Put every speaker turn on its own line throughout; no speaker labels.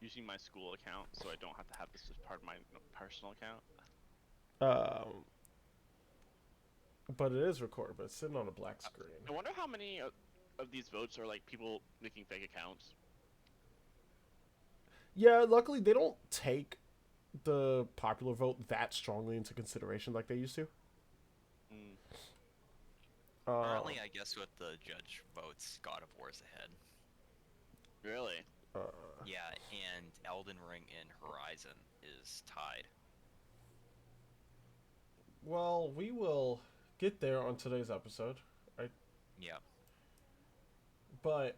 using my school account, so I don't have to have this as part of my personal account.
Um, but it is recorded, but it's sitting on a black
Uh,
screen.
I wonder how many of these votes are like people making fake accounts.
Yeah, luckily they don't take the popular vote that strongly into consideration like they used to.
Mm,
Uh,
Currently, I guess with the judge votes, God of War's ahead.
really?
uh,
Yeah, and Elden Ring and Horizon is tied.
well, we will get there on today's episode, right?
Yep.
But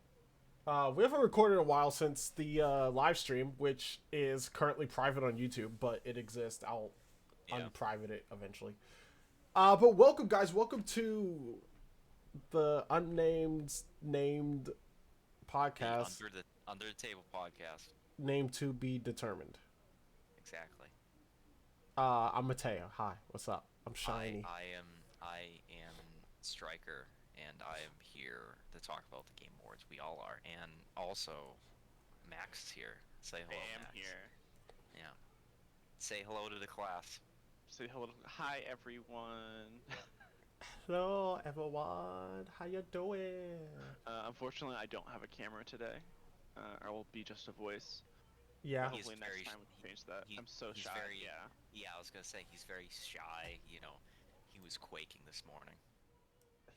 we haven't recorded in a while since the live stream, which is currently private on YouTube, but it exists. I'll
Yeah.
unprivate it eventually. But welcome, guys. Welcome to the unnamed named
The
podcast,
under the table podcast.
named to be determined.
Exactly.
I'm Mateo. Hi, what's up? I'm
I
shiny.
I am I am Striker, and I am here to talk about the Game Awards. We all are, and also Max is here. Say
I
hello,
am
Max.
here.
Yeah. Say hello to the class.
Say hello. Hi, everyone.
Hello, everyone. How you doing?
Unfortunately, I don't have a camera today. I will be just a voice.
Yeah.
He is
Hopefully next
very
time we can change that.
he
I'm so
he's
shy.
very
Yeah.
yeah. I was gonna say he's very shy. He was quaking this morning.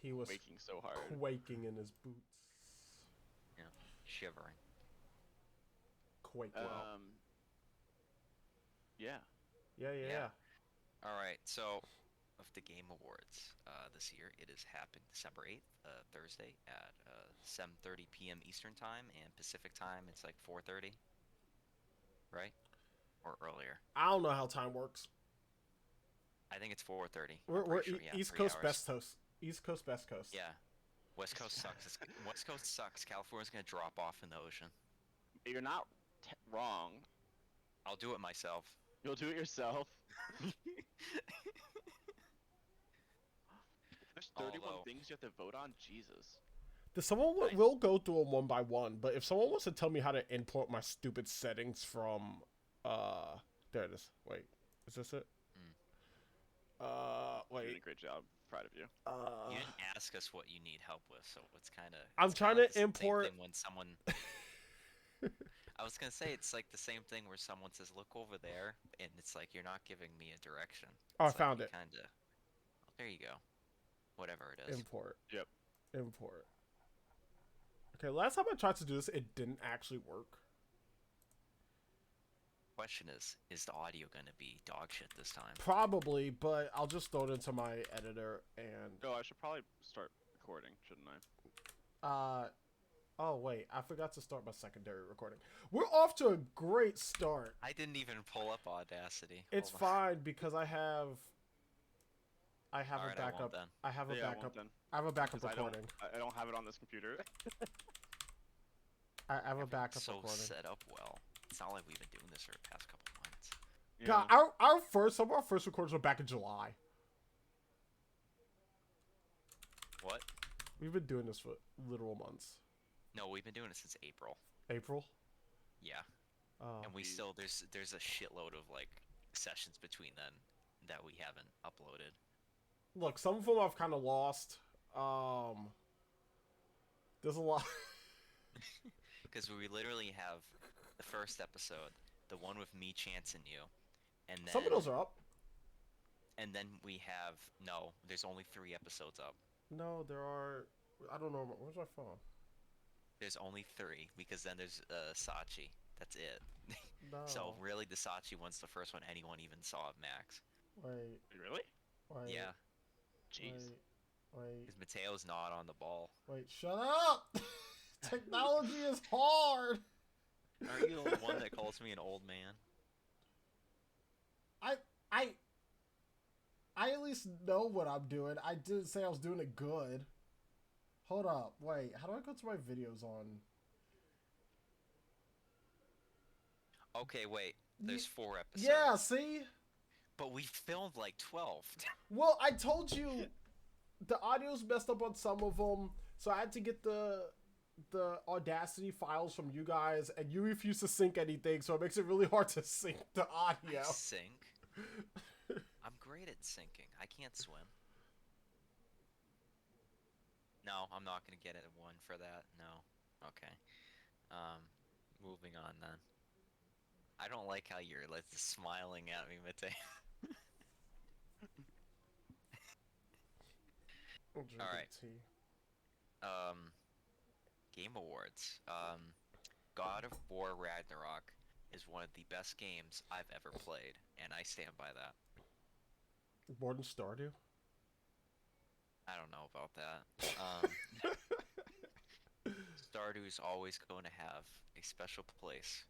He was
Waking so hard.
quaking in his boots.
Yeah, shivering.
Quake well.
Um. Yeah.
Yeah.
Yeah. All right. So, of the Game Awards this year, it has happened December 8th, Thursday at 7:30 p.m. Eastern Time, and Pacific Time it's like 4:30, right? Or earlier.
I don't know how time works.
I think it's 4:30. I'm
We're
pretty sure. Yeah,
East
3
Coast,
hours.
Best Coast. East Coast, Best Coast.
Yeah. West Coast sucks. West Coast sucks. California's gonna drop off in the ocean.
You're not wrong.
I'll do it myself.
You'll do it yourself. There's 31
Although,
things you have to vote on. Jesus.
Does someone
I
will go through them one by one, but if someone wants to tell me how to import my stupid settings from, there it is. Wait, is this it?
mm,
You're doing a
Wait.
great job. Proud of you.
you didn't ask us what you need help with, so
I'm
it's kind
trying
of like
to
the same
import.
thing when someone. I was gonna say it's like the same thing where someone says, "Look over there," and it's like you're not giving me a direction.
Oh, I
It's like
found
we
it.
kind of. There you go. Whatever it is.
Import.
Yep.
Import. Okay, last time I tried to do this, it didn't actually work.
Question is the audio gonna be dog shit this time?
Probably, but I'll just throw it into my editor and
Oh, I should probably start recording, shouldn't I?
uh oh wait, I forgot to start my secondary recording. We're off to a great start.
I didn't even pull up Audacity.
It's
Hold on.
fine because I have
All
a
right, I won't
backup.
then.
I have a
Yeah, I won't
backup.
then.
I have a backup
Because
recording.
I don't have it on this computer.
I have a backup
So
recording.
set up well. It's not like we've been doing this for the past couple months.
God,
Yeah.
some of our first recordings were back in July.
What?
We've been doing this for literal months.
No, we've been doing it since April.
April.
Yeah.
Oh,
And we
Jeez.
still there's a shitload of like sessions between then that we haven't uploaded.
look, some of them I've kind of lost. There's a lot.
Because we literally have the first episode, the one with me, Chance, and you, and
Some of those are up.
we have no. There's only 3 episodes up.
No, there are. I don't know. Where's my phone?
There's only 3 because then there's Sachi. That's it.
No.
So really, the Sachi one's the first one anyone even saw of Max.
Wait.
Really?
Wait.
Yeah,
Jeez.
Wait.
because Mateo's not on the ball.
Wait. Shut up. Technology is hard.
Are you the one that calls me an old man?
I. I. I at least know what I'm doing. I didn't say I was doing it good. Hold up. Wait. How do I go to my videos on?
Okay, wait. There's 4 episodes.
Yeah. See.
But we filmed like 12.
Well, I told you the audio's messed up on some of them, so I had to get the the Audacity files from you guys, and you refuse to sync anything, so it makes it really hard to sync the audio.
I sync. I'm great at syncing. I can't swim. No, I'm not gonna get a 1 for that. No. Okay. Moving on then. I don't like how you're like smiling at me, Mate.
I'm drinking
Alright.
tea.
Game Awards. God of War Ragnarok is one of the best games I've ever played, and I stand by that.
More than Stardew?
I don't know about that. Stardew's always going to have a special place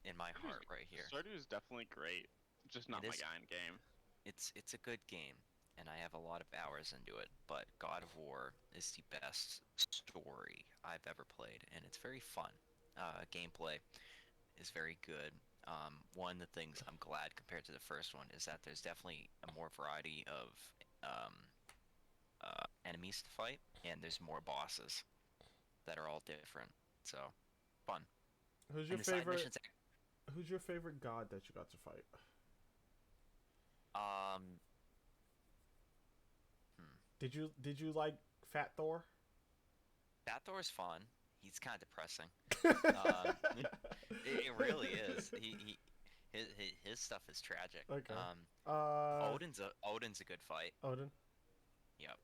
in my heart right here.
Stardew is definitely great, just not
It
my
is.
kind game.
It's a good game, and I have a lot of hours into it, but God of War is the best story I've ever played, and it's very fun. Gameplay is very good. One of the things I'm glad compared to the first one is that there's definitely a more variety of enemies to fight, and there's more bosses that are all different. So, fun.
Who's your
And the side
favorite?
missions,
Who's your favorite god that you got to fight? Did you like Fat Thor?
Fat Thor's fun. He's kind of depressing. It really is. His stuff is tragic.
Okay.
Odin's a good fight.
Odin.
Yep.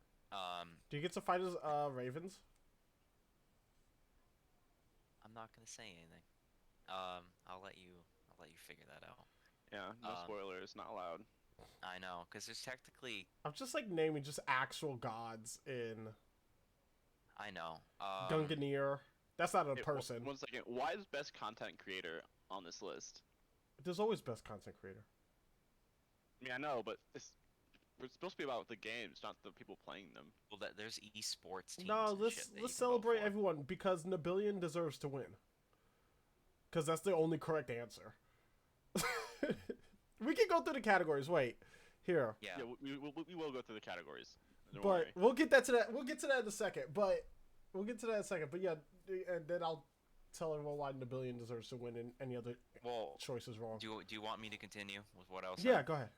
Do you get to fight as ravens?
I'm not gonna say anything. I'll let you figure that out.
Yeah, no spoilers, not allowed.
I know, because there's technically.
I'm just like naming just actual gods in
I know.
Gungnir. That's not a person.
One second. Why is best content creator on this list?
There's always best content creator.
I mean, I know, but it's supposed to be about the games, not the people playing them.
Well, there's esports teams.
No,
and
let's
shit that you
let's
can vote
celebrate
for.
everyone because Nabillion deserves to win. Because that's the only correct answer. We can go through the categories. Wait, here.
Yeah.
We will go through the categories. Don't
But
worry.
we'll get that to that. We'll get to that in a second. But yeah, and then I'll tell everyone why Nabillion deserves to win and any other
Well,
choice is wrong.
do you want me to continue with what else?
Yeah, go ahead.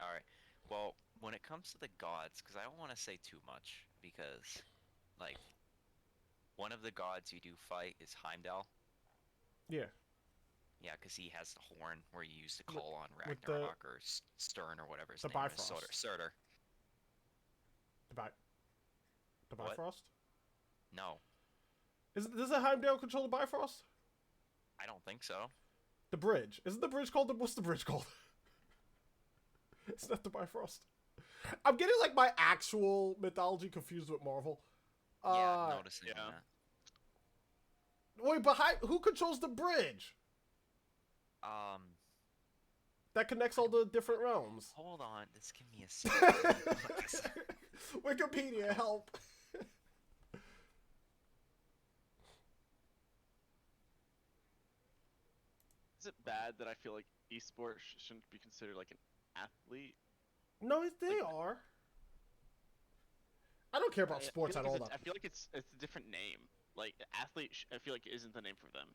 All right. Well, when it comes to the gods, because I don't want to say too much, because, like, one of the gods you do fight is Heimdall.
Yeah.
Yeah, because he has the horn where you use to call on
with the-
Ragnarok or Stern or whatever his
the
name is.
Bifrost.
Surtur.
The
What?
Bifrost?
No,
Does a Heimdall control the Bifrost?
I don't think so.
The bridge. Isn't the bridge called what's the bridge called? It's not the Bifrost. I'm getting like my actual mythology confused with Marvel.
Yeah, I'm noticing
yeah.
that.
Wait, but who controls the bridge that connects all the different realms?
Hold on. Just give me a second.
Wikipedia, help.
Is it bad that I feel like esports shouldn't be considered like an athlete?
No, they are. I don't care about sports at all.
I feel like it's a different name. Like athlete, I feel like isn't the name for them.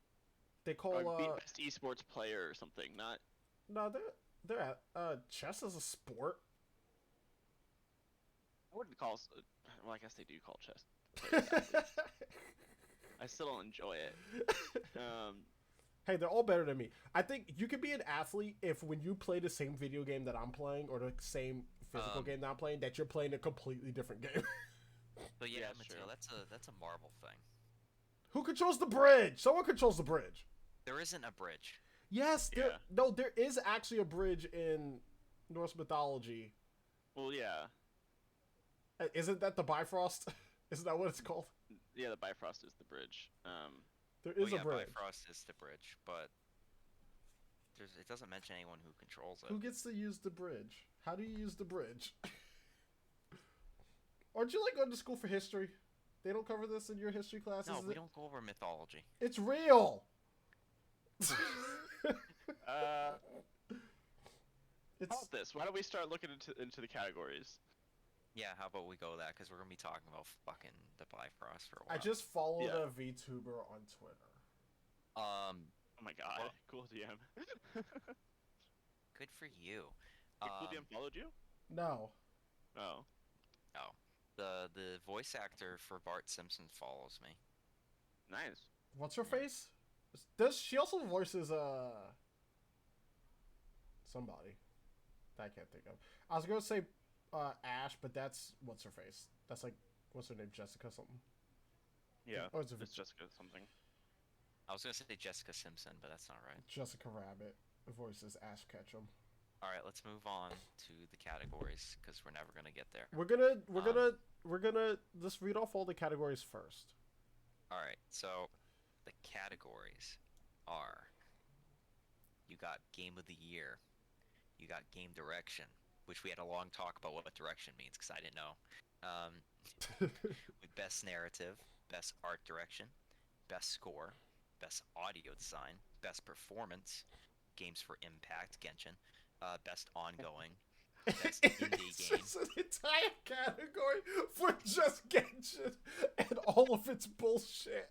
They call
Or best esports player or something. Not.
no, they're chess is a sport.
I wouldn't call. Well, I guess they do call chess players athletes. I still don't enjoy it.
Hey, they're all better than me. I think you could be an athlete if when you play the same video game that I'm playing or the same physical game that I'm playing, that you're playing a completely different game.
But yeah,
Yeah,
Mateo,
true.
that's a Marvel thing.
Who controls the bridge? Someone controls the bridge.
There isn't a bridge.
Yes,
Yeah.
there is actually a bridge in Norse mythology.
Well, yeah.
Isn't that the Bifrost? Isn't that what it's called?
Yeah, the Bifrost is the bridge.
There is
Well,
a bridge.
Bifrost is the bridge, but it doesn't mention anyone who controls it.
Who gets to use the bridge? How do you use the bridge? Aren't you like going to school for history? They don't cover this in your history classes?
No, we don't go over mythology.
It's real!
How
It's
about this? Why don't we start looking into the categories?
Yeah, how about we go that? Because we're gonna be talking about fucking the Bifrost for a while.
I just followed
Yeah.
a VTuber on Twitter.
Oh my god,
Well,
cool DM.
good for you.
Wait, cool DM followed you?
No.
Oh,
Oh, the voice actor for Bart Simpson follows me.
nice.
What's her
Yeah.
face? Does she also voices somebody that I can't think of? I was gonna say Ash, but that's what's her face. That's like what's her name? Jessica something.
Yeah,
Oh, it's
it's Jessica something.
I was gonna say Jessica Simpson, but that's not right.
Jessica Rabbit voices Ash Ketchum.
All right, let's move on to the categories because we're never gonna get there.
We're gonna just read off all the categories first.
All right, so the categories are: you got Game of the Year, you got Game Direction, which we had a long talk about what direction means because I didn't know. With Best Narrative, Best Art Direction, Best Score, Best Audio Design, Best Performance, Games for Impact, Genshin, Best Ongoing, Best Indie
It's
Game.
just an entire category for just Genshin and all of its bullshit.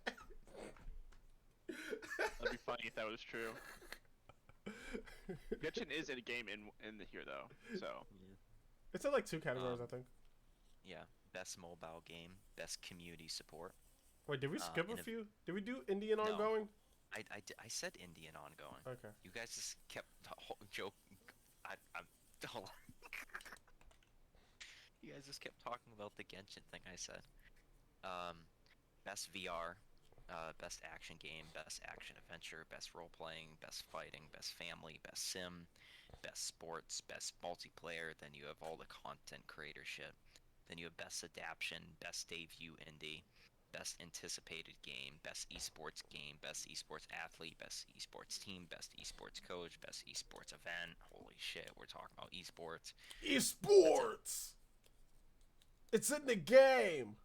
That'd be funny if that was true. Genshin is a game in the here though, so
It's in like 2 categories, I think.
Yeah, Best Mobile Game, Best Community Support.
Wait, did we skip a
in a-
few? Did we do Indian
No.
ongoing?
I said Indie and Ongoing.
Okay.
You guys just kept joke. I'm hold on. You guys just kept talking about the Genshin thing I said. Best VR, Best Action Game, Best Action Adventure, Best Role Playing, Best Fighting, Best Family, Best Sim, Best Sports, Best Multiplayer. Then you have all the content creator shit. Then you have Best Adaption, Best Debut Indie, Best Anticipated Game, Best Esports Game, Best Esports Athlete, Best Esports Team, Best Esports Coach, Best Esports Event. Holy shit, we're talking about esports.
Esports! It's in the game!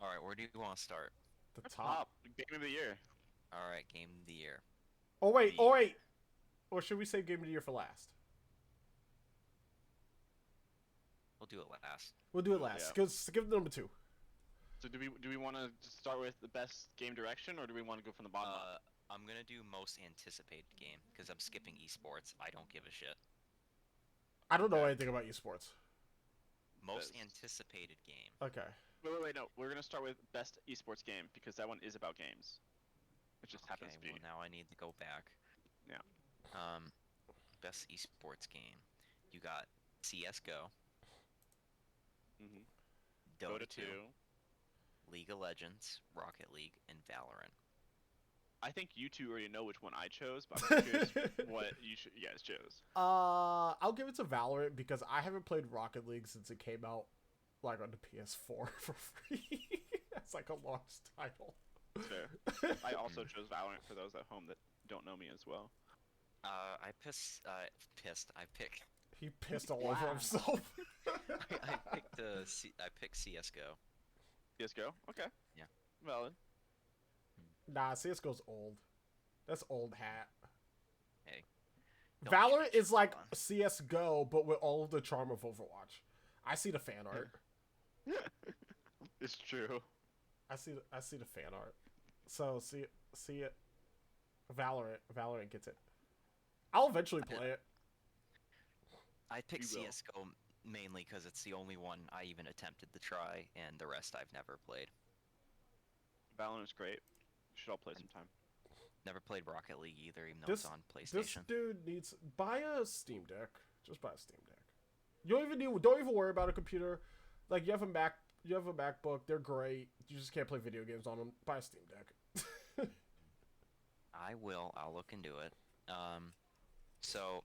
Alright, where do you want to start?
The top.
game of the year.
Alright, Game of the Year.
Oh, wait. Or should we save Game of the Year for last?
We'll do it last.
We'll do it last.
Yeah.
Give the number 2.
So do we want to start with the best game direction, or do we want to go from the bottom up?
I'm gonna do most anticipated game, because I'm skipping esports. I don't give a shit.
I don't know anything about esports.
Most
Best.
anticipated game.
Okay.
Wait, no. We're gonna start with best esports game because that one is about games. It just happens to be.
Well, now I need to go back.
Yeah.
Best esports game. You got CS:GO,
Mm-hmm.
Dota 2, League of Legends, Rocket League, and Valorant.
I think you two already know which one I chose, but I'm curious what you guys chose.
I'll give it to Valorant because I haven't played Rocket League since it came out, like, on the PS4 for free. That's like a lost title.
Fair. I also chose Valorant for those at home that don't know me as well.
I picked
He pissed all over himself.
I picked CS:GO.
CS:GO? Okay.
Yeah.
Valid.
Nah, CSGO's old. That's old hat.
Hey. Don't
Valorant
judge.
is like
Come on.
CSGO, but with all of the charm of Overwatch. I see the fan art.
It's true.
I see the fan art. So see it. Valorant gets it. I'll eventually play it.
I picked
You will.
CS:GO mainly because it's the only one I even attempted to try, and the rest I've never played.
Valorant's great. You should all play sometime.
Never played Rocket League either, even though it's on
This
PlayStation.
dude needs buy a Steam Deck. Just buy a Steam Deck. Don't even worry about a computer. Like you have a MacBook. They're great. You just can't play video games on them. Buy a Steam Deck.
I will. I'll look into it. So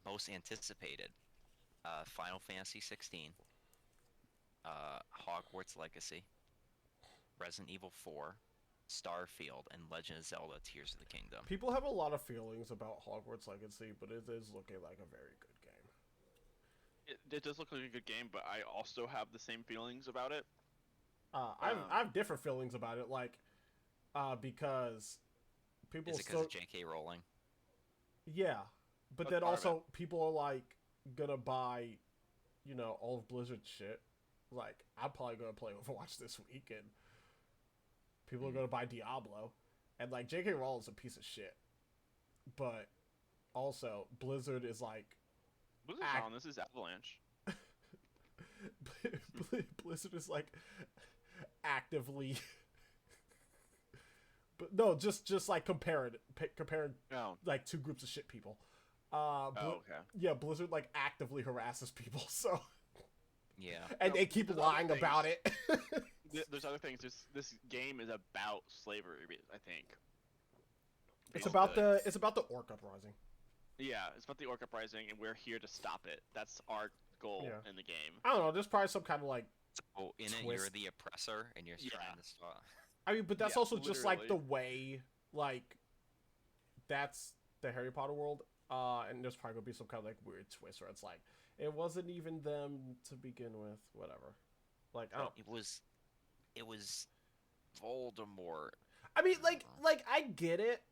most anticipated: Final Fantasy 16, Hogwarts Legacy, Resident Evil 4, Starfield, and Legend of Zelda: Tears of the Kingdom.
People have a lot of feelings about Hogwarts Legacy, but it is looking like a very good game.
It does look like a good game, but I also have the same feelings about it.
I have different feelings about it, like, because people
Is it
still,
because of J.K. Rowling?
yeah, but
That's
then
part of
also people are like gonna buy, all of Blizzard's shit, Like, I'm probably gonna play Overwatch this week, and people are gonna buy Diablo, and like J.K. Rowling's a piece of shit, but also Blizzard is like
Blizzard's not on this. Is Avalanche.
Blizzard is like actively, but no, just like comparing
Oh.
like two groups of shit people.
Okay.
Yeah, Blizzard like actively harasses people, so
Yeah.
and
No,
they keep
there's
lying
other
about it.
There's other things. This game is about slavery, I think.
It's
Basically.
about the Orc uprising.
Yeah, it's about the Orc Uprising, and we're here to stop it. That's our goal
Yeah.
in the game.
I don't know. There's probably some kind of like.
So in it,
Twist.
you're the oppressor, and you're
Yeah.
trying to stop.
I mean, but that's
Yeah,
also just like the
literally.
way like that's the Harry Potter world. And there's probably gonna be some kind of like weird twist where it's like it wasn't even them to begin with. Whatever. Like I don't.
It was Voldemort.
I mean, like I get it,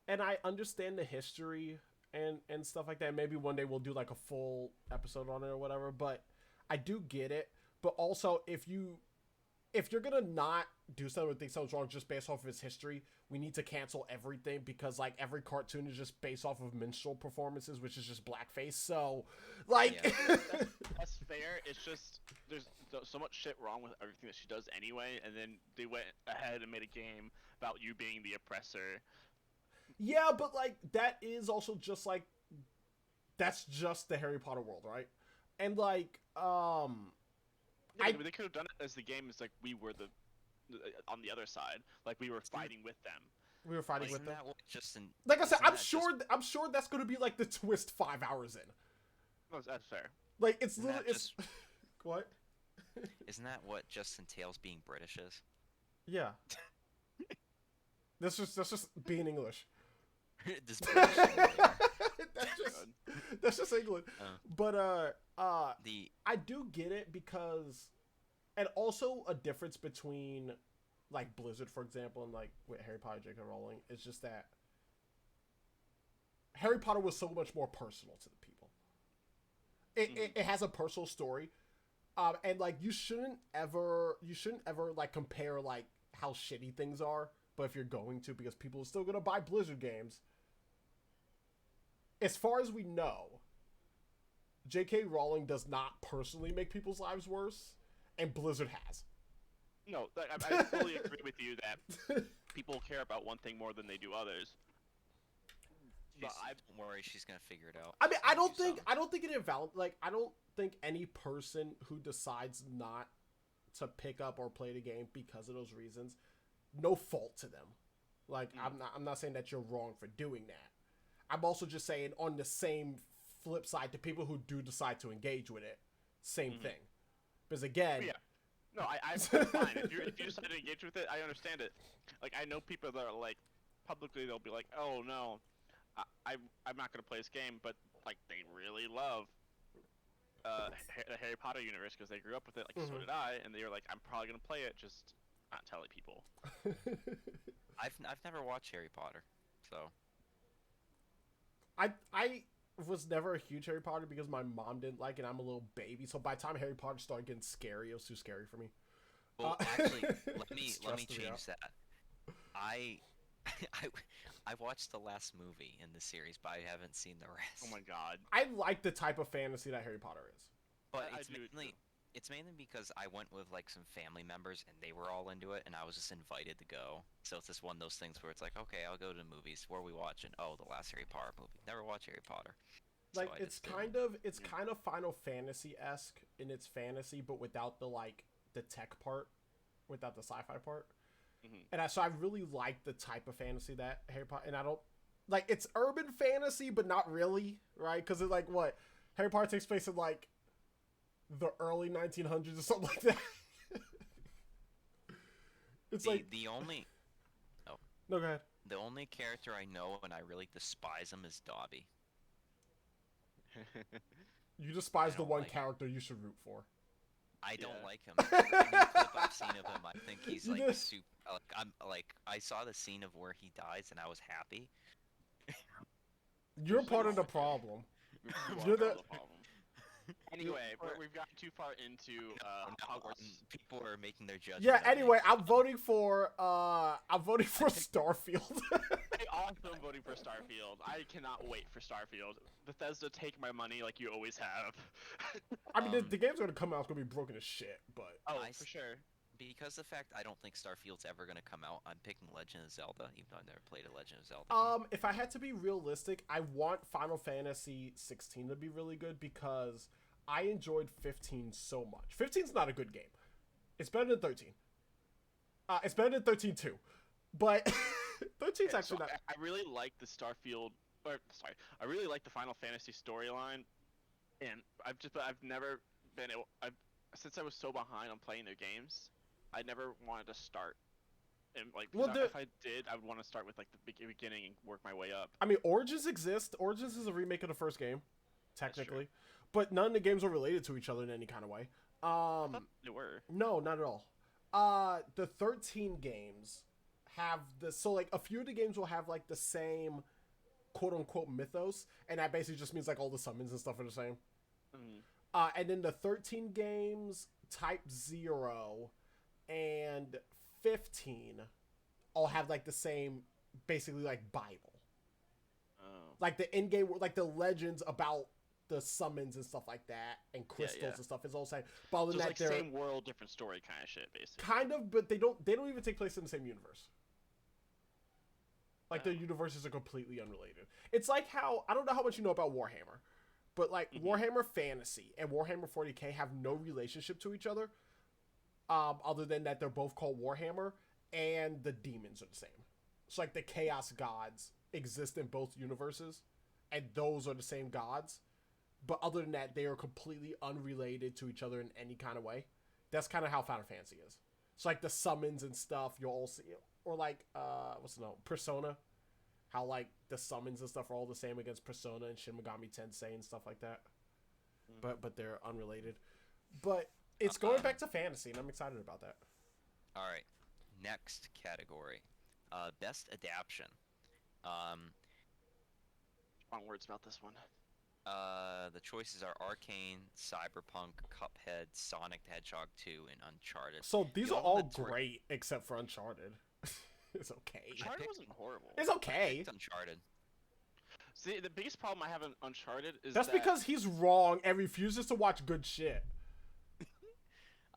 and I understand the history and stuff like that. Maybe one day we'll do like a full episode on it or whatever. But I do get it. But also, if you're gonna not do something or think something's wrong just based off of its history, we need to cancel everything because like every cartoon is just based off of minstrel performances, which is just blackface. So, like,
Yeah.
That's fair. It's just there's so much shit wrong with everything that she does anyway, and then they went ahead and made a game about you being the oppressor.
yeah, but like that is also just like that's just the Harry Potter world, right? And like,
Yeah, but they could have done it as the game is like we were the on the other side, like we were fighting with them.
we were fighting
Isn't
with them.
that what Justin?
Like I said,
isn't
I'm
that
sure.
just-
I'm sure that's gonna be like the twist 5 hours in.
No, that's fair.
Like it's
Isn't that
literally it's what?
Isn't that what Justin Tales being British is?
Yeah. That's just being English.
This British thing, yeah.
That's just England. But
The
I do get it because, and also a difference between like Blizzard, for example, and like with Harry Potter, J.K. Rowling is just that Harry Potter was so much more personal to the people. It has a personal story, and like you shouldn't ever like compare like how shitty things are. But if you're going to, because people are still gonna buy Blizzard games. As far as we know, J.K. Rowling does not personally make people's lives worse, and Blizzard has.
No, I fully agree with you that people care about one thing more than they do others. But
don't worry, she's gonna figure it out.
I mean, I don't
Do
think
something.
it invalid. Like, I don't think any person who decides not to pick up or play the game because of those reasons, no fault to them. Like, I'm not saying that you're wrong for doing that. I'm also just saying on the same flip side to people who do decide to engage with it, same thing. Because again,
yeah. No, I'm fine. If you decide to engage with it, I understand it. Like I know people that are like publicly they'll be like, oh no, I'm not gonna play this game, but like they really love the Harry Potter universe because they grew up with it. Like so did I, and they were like, I'm probably gonna play it, just not telling people.
I've never watched Harry Potter, so
I was never a huge Harry Potter because my mom didn't like it. I'm a little baby, so by the time Harry Potter started getting scary, it was too scary for me.
well, actually, let me
Stressed me
change
out.
that. I I watched the last movie in the series, but I haven't seen the rest.
Oh my god.
I like the type of fantasy that Harry Potter is.
But
I
it's
do
mainly
too.
it's mainly because I went with like some family members and they were all into it, and I was just invited to go. So it's just one of those things where it's like, okay, I'll go to the movies. What are we watching? Oh, the last Harry Potter movie. Never watched Harry Potter. So
Like
I
it's
just didn't.
kind of Final Fantasy esque in its fantasy, but without the like the tech part, without the sci-fi part. And so I really like the type of fantasy that Harry Potter, and I don't like it's urban fantasy, but not really, right? Because it's like what Harry Potter takes place in like the early 1900s or something like that. It's like
The only
no, go ahead.
the only character I know and I really despise him is Dobby.
You despise
I
the
don't
one
like him.
character you should root for.
I don't
Yeah.
like him. Any clip I've seen of him, I think he's
You
like
just-
super. Like I'm like I saw the scene of where he dies and I was happy.
You're
Just
part of the
like-
problem.
You
You're
are
the-
the problem. Anyway, we've gotten too far into Hogwarts.
People are making their judgment.
Yeah.
on me.
Anyway, I'm voting for Starfield.
I also am voting for Starfield. I cannot wait for Starfield. Bethesda, take my money like you always have.
I mean, the game's gonna come out. It's gonna be broken as shit, but
For sure.
Because the fact I don't think Starfield's ever gonna come out, I'm picking Legend of Zelda, even though I've never played a Legend of Zelda.
if I had to be realistic, I want Final Fantasy 16 to be really good because I enjoyed 15 so much. 15's not a good game. It's better than 13. It's better than 13 too, but 13's actually not.
I really like the Starfield. I really like the Final Fantasy storyline, and I've never been able. Since I was so behind on playing their games, I never wanted to start. And if I did, I would want to start with like the beginning and work my way up.
I mean, Origins exists. Origins is a remake of the first game, technically, but none of the games are related to each other in any kind of way.
I thought they were.
No, not at all. The 13 games have a few of the games will have like the same quote unquote mythos, and that basically just means like all the summons and stuff are the same.
Mm.
And then the 13 games, Type 0 and 15 all have like the same, basically like Bible.
Oh.
Like the end game, like the legends about the summons and stuff like that, and crystals and stuff is all the same. But other than that,
it's like same world, different story kind of shit, basically.
Kind of, but they don't even take place in the same universe. Like the universes are completely unrelated. It's like how, I don't know how much you know about Warhammer, but like Warhammer Fantasy and Warhammer 40k have no relationship to each other, other than that they're both called Warhammer, and the demons are the same. So like the Chaos Gods exist in both universes, and those are the same gods. But other than that, they are completely unrelated to each other in any kind of way. That's kind of how Final Fantasy is. So like the summons and stuff, you'll all see, or like Persona, how like the summons and stuff are all the same against Persona and Shin Megami Tensei and stuff like that. But they're unrelated. But it's going back to fantasy, and I'm excited about that.
All right, next category, best adaptation.
Strong words about this one.
The choices are Arcane, Cyberpunk, Cuphead, Sonic the Hedgehog 2, and Uncharted.
So these are all great except for Uncharted. It's okay.
Uncharted wasn't horrible.
It's okay.
It's Uncharted.
See, the biggest problem I have in Uncharted is
that's because he's wrong and refuses to watch good shit.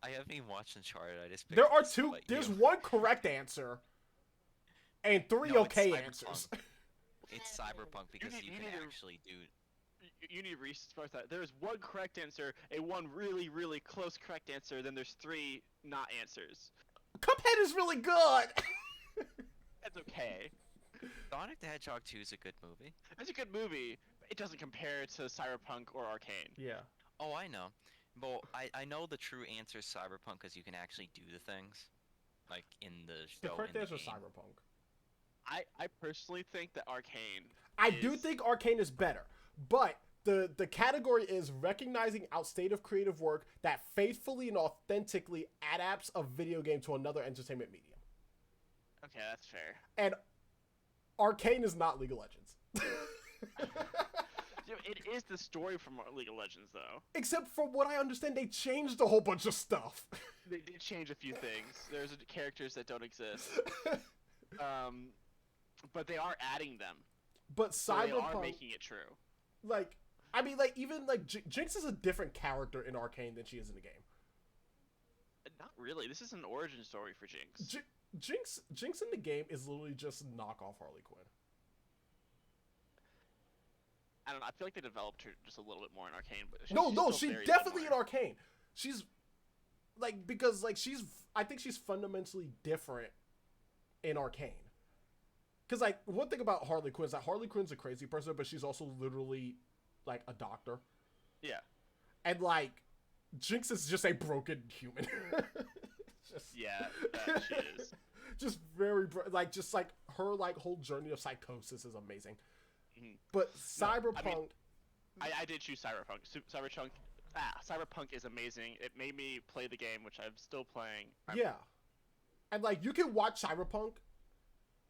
I haven't even watched Uncharted. I just
there are two. There's one correct answer, and three okay answers.
It's Cyberpunk because you can actually do.
You need to restart that. There's one correct answer, and one really, really close correct answer. Then there's three not answers.
Cuphead is really good.
That's okay.
Sonic the Hedgehog 2 is a good movie.
It's a good movie. But it doesn't compare to Cyberpunk or Arcane.
Yeah.
Oh, I know. Well, I know the true answer is Cyberpunk because you can actually do the things, like in the show.
The correct answer is Cyberpunk.
I personally think that Arcane.
I do think Arcane is better, but the category is recognizing outstated creative work that faithfully and authentically adapts a video game to another entertainment medium.
Okay, that's fair.
And Arcane is not League of Legends.
It is the story from League of Legends, though.
Except for what I understand, they changed a whole bunch of stuff.
They did change a few things. There's characters that don't exist. But they are adding them.
But Cyberpunk,
so they are making it true.
Like, I mean, like, even, like, Jinx is a different character in Arcane than she is in the game.
Not really. This is an origin story for Jinx.
Jinx in the game is literally just knockoff Harley Quinn.
I don't know. I feel like they developed her just a little bit more in Arcane, but
she's definitely in Arcane. She's like, because like I think she's fundamentally different in Arcane. Because like one thing about Harley Quinn is that Harley Quinn's a crazy person, but she's also literally like a doctor.
Yeah.
And like Jinx is just a broken human.
She is.
Just very just like her like whole journey of psychosis is amazing. Mm-hmm. But Cyberpunk,
I did choose Cyberpunk. Cyberpunk is amazing. It made me play the game, which I'm still playing.
Yeah, and like you can watch Cyberpunk,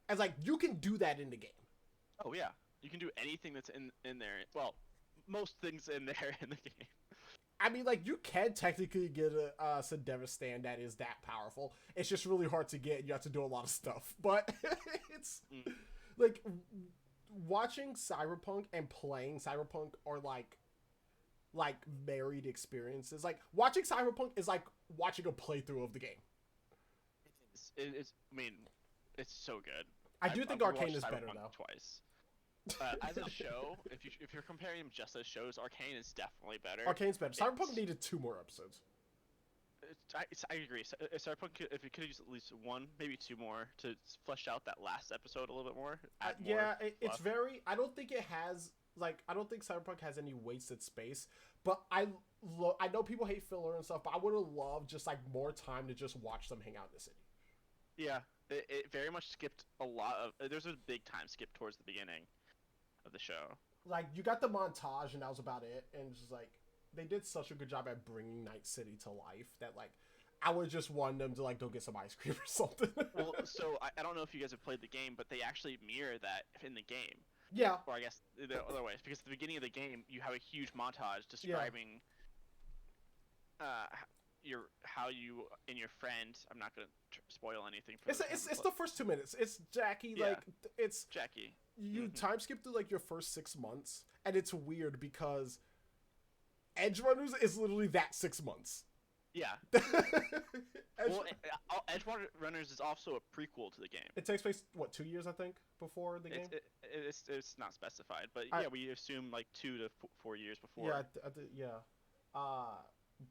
and like you can do that in the game.
Oh yeah, you can do anything that's in there. Well, most things in there in the game.
I mean, like, you can technically get a Sedevistan that is that powerful. It's just really hard to get. You have to do a lot of stuff. But it's, like, watching Cyberpunk and playing Cyberpunk are, like married experiences. Like, watching Cyberpunk is like watching a playthrough of the game.
It's I mean, it's so good.
I do think
I've
Arcane
rewatched
is better,
Cyberpunk
though.
Twice. As a show, if you're comparing them just as shows, Arcane is definitely better.
Arcane's better. Cyberpunk needed 2 more episodes.
I agree. Cyberpunk, if it could use at least 1, maybe 2 more to flesh out that last episode a little bit more.
Yeah, it's very. I don't think it has. Like, I don't think Cyberpunk has any wasted space. But I know people hate filler and stuff, but I would have loved just like more time to just watch them hang out in the city.
Yeah, it very much skipped a lot of. There's a big time skip towards the beginning of the show.
Like, you got the montage, and that was about it. And it's just like, they did such a good job at bringing Night City to life that, like, I would just want them to, like, go get some ice cream or something.
Well, so I don't know if you guys have played the game, but they actually mirror that in the game.
Yeah.
Or I guess the other ways, because at the beginning of the game, you have a huge montage describing how you and your friend. I'm not gonna spoil anything. For
It's the first 2 minutes. It's Jackie.
Yeah.
Like, it's
Jackie.
you time skip through like your first 6 months, and it's weird because Edge Runners is literally that 6 months.
Yeah. Well, Edge Runners is also a prequel to the game.
It takes place, what, 2 years, I think, before the game?
It's not specified, but yeah, we assume like 2 to 4 years before.
Yeah, yeah.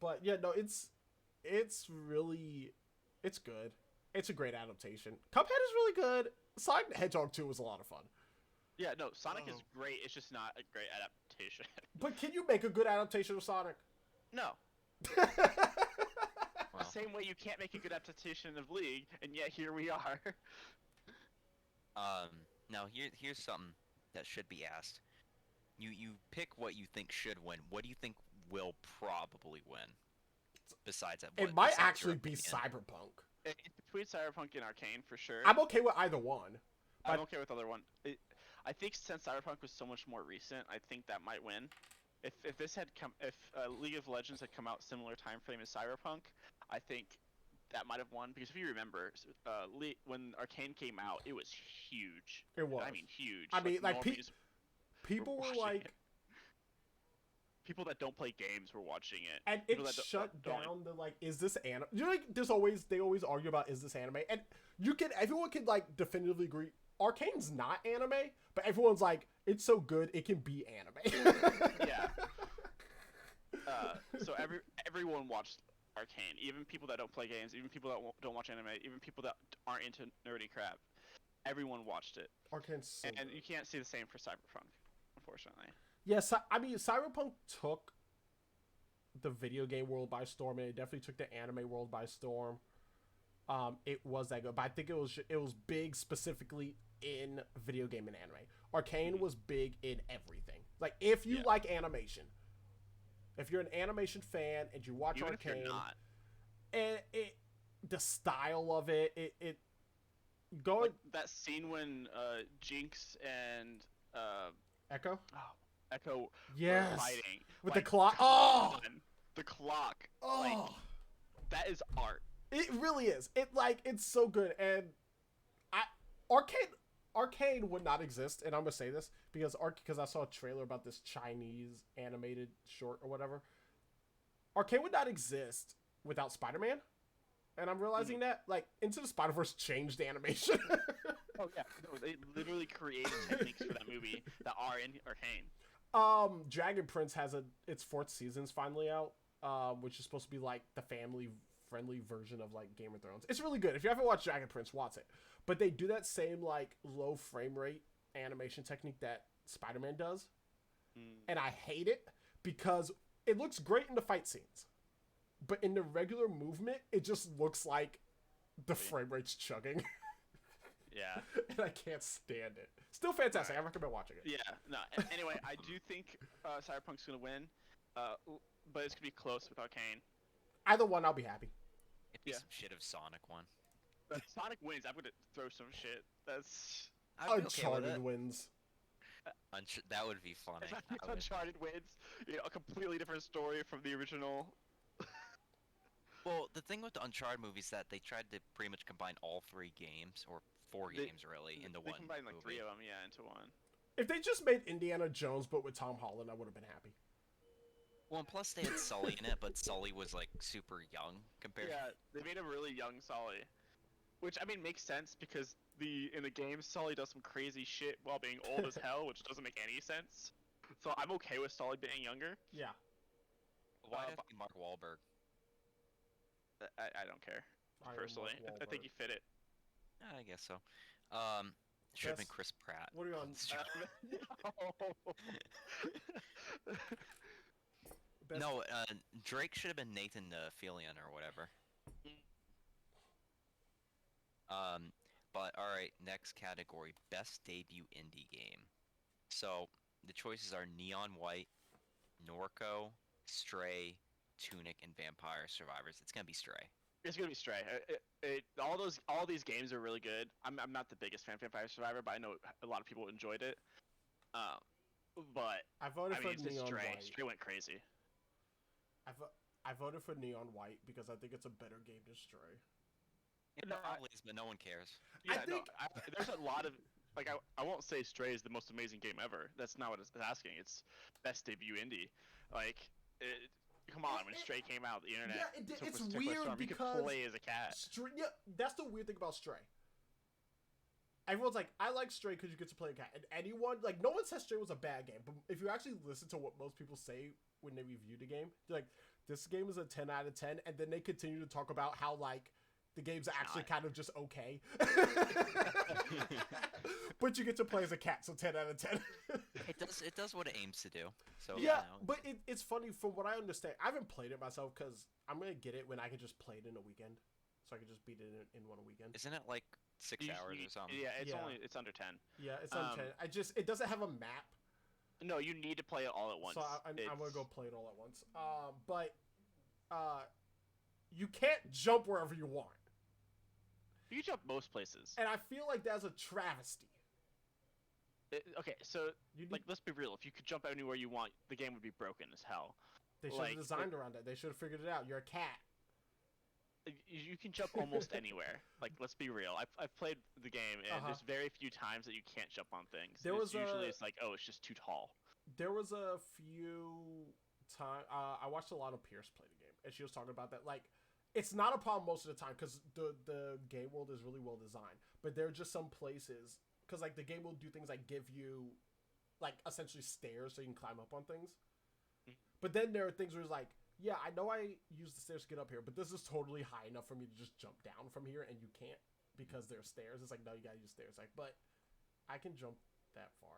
But yeah, no, it's really, it's good. It's a great adaptation. Cuphead is really good. Sonic the Hedgehog 2 was a lot of fun.
Yeah, no, Sonic is great. It's just not a great adaptation.
But can you make a good adaptation of Sonic?
No.
Well,
Same way you can't make a good adaptation of League, and yet here we are.
now here's something that should be asked. You pick what you think should win. What do you think will probably win? Besides that,
It might actually be Cyberpunk.
It's between Cyberpunk and Arcane for sure.
I'm okay with either one.
I'm okay with either one. I think since Cyberpunk was so much more recent, I think that might win. If this had come, if League of Legends had come out similar time frame as Cyberpunk, I think that might have won. Because if you remember, when Arcane came out, it was huge.
It was.
I mean, huge.
I mean, like people were
watching
like,
it. People that don't play games were watching it,
and
people
it
that
shut
don't
down the like, is this anime? You know, like they always argue about, is this anime? And everyone can like definitively agree, Arcane's not anime, but everyone's like, it's so good it can be anime.
Yeah. So everyone watched Arcane, even people that don't play games, even people that don't watch anime, even people that aren't into nerdy crap. Everyone watched it.
Arcane's so
and
good.
you can't say the same for Cyberpunk, unfortunately.
Yes, I mean, Cyberpunk took the video game world by storm, and it definitely took the anime world by storm. It was that good, but I think it was big specifically in video game and anime. Arcane was big in everything. Like, if you like animation, if you're an animation fan and you watch
Even
Arcane,
if you're not.
and the style of it going
Like that scene when Jinx and
Echo.
Echo
Yes.
were fighting
With
like,
the clock.
come
Oh,
on. The clock.
oh.
Like, that is art.
It really is. It's so good, and Arcane would not exist, and I'm gonna say this because I saw a trailer about this Chinese animated short or whatever. Arcane would not exist without Spider-Man, and I'm realizing that like Into the Spider-Verse changed animation.
Oh yeah, no, they literally created techniques for that movie that are in Arcane.
Dragon Prince has its 4th season's finally out, which is supposed to be like the family-friendly version of like Game of Thrones. It's really good. If you haven't watched Dragon Prince, watch it. But they do that same like low frame rate animation technique that Spider-Man does, and I hate it because it looks great in the fight scenes, but in the regular movement, it just looks like the frame rate's chugging.
Yeah.
And I can't stand it. Still fantastic. I recommend watching it.
Yeah. No. Anyway, I do think Cyberpunk's gonna win, but it's gonna be close with Arcane.
Either one, I'll be happy.
It'd be
Yeah.
some shit if Sonic won.
If Sonic wins, I'm gonna throw some shit. That's.
I'd be okay with
Uncharted
it.
wins.
That would be funny.
If Uncharted wins, a completely different story from the original.
Well, the thing with the Uncharted movies that they tried to pretty much combine all 3 games, or 4 games really, into
They
one
combined like
movie.
3 of them, yeah, into one.
If they just made Indiana Jones but with Tom Holland, I would have been happy.
Well, and plus they had Sully in it, but Sully was like super young compared.
Yeah, they made a really young Sully, which I mean makes sense because in the game Sully does some crazy shit while being old as hell, which doesn't make any sense. So I'm okay with Sully being younger.
Yeah.
Why did it be Mark Wahlberg?
I don't care personally. I think you fit it.
I guess so. Should have been Chris Pratt.
What are you on?
No, Drake should have been Nathan Fillion or whatever. But alright, next category, best debut indie game. So, the choices are Neon White, Norco, Stray, Tunic, and Vampire Survivors. It's gonna be Stray.
It's gonna be Stray. All these games are really good. I'm not the biggest fan of Vampire Survivor, but I know a lot of people enjoyed it. But
I voted for
it's
Neon
Stray.
White.
Stray went crazy.
I voted for Neon White because I think it's a better game than Stray.
It probably is, but no one cares.
Yeah, there's a lot of like I won't say Stray is the most amazing game ever. That's not what it's asking. It's best debut indie. Like, come on, when Stray came out, the internet.
Yeah, it's weird because
you could play as a cat.
Yeah, that's the weird thing about Stray. Everyone's like, I like Stray because you get to play a cat, and anyone no one says Stray was a bad game. But if you actually listen to what most people say when they review the game, they're like, this game is a 10 out of 10, and then they continue to talk about how the game's actually kind of just okay. But you get to play as a cat, so 10 out of 10.
It does what it aims to do. So
yeah, but it's funny from what I understand. I haven't played it myself because I'm gonna get it when I can just play it in a weekend, so I can just beat it in one weekend.
Isn't it like 6 hours or something?
Yeah, it's under 10.
Yeah, it's under 10. It doesn't have a map.
No, you need to play it all at once.
So I'm gonna go play it all at once. But you can't jump wherever you want.
You can jump most places.
And I feel like that's a travesty.
Okay, so let's be real. If you could jump anywhere you want, the game would be broken as hell.
They should have designed around it. They should have figured it out. You're a cat.
You can jump almost anywhere. Let's be real. I've played the game, and there's very few times that you can't jump on things. Usually it's like, oh, it's just too tall.
There was a few times I watched a lot of Pierce play the game, and she was talking about that. It's not a problem most of the time because the game world is really well designed. But there are just some places because the game will do things like give you essentially stairs so you can climb up on things. But then there are things where it's like, yeah, I know I use the stairs to get up here, but this is totally high enough for me to just jump down from here, and you can't because there's stairs. It's like, no, you gotta use stairs. But I can jump that far.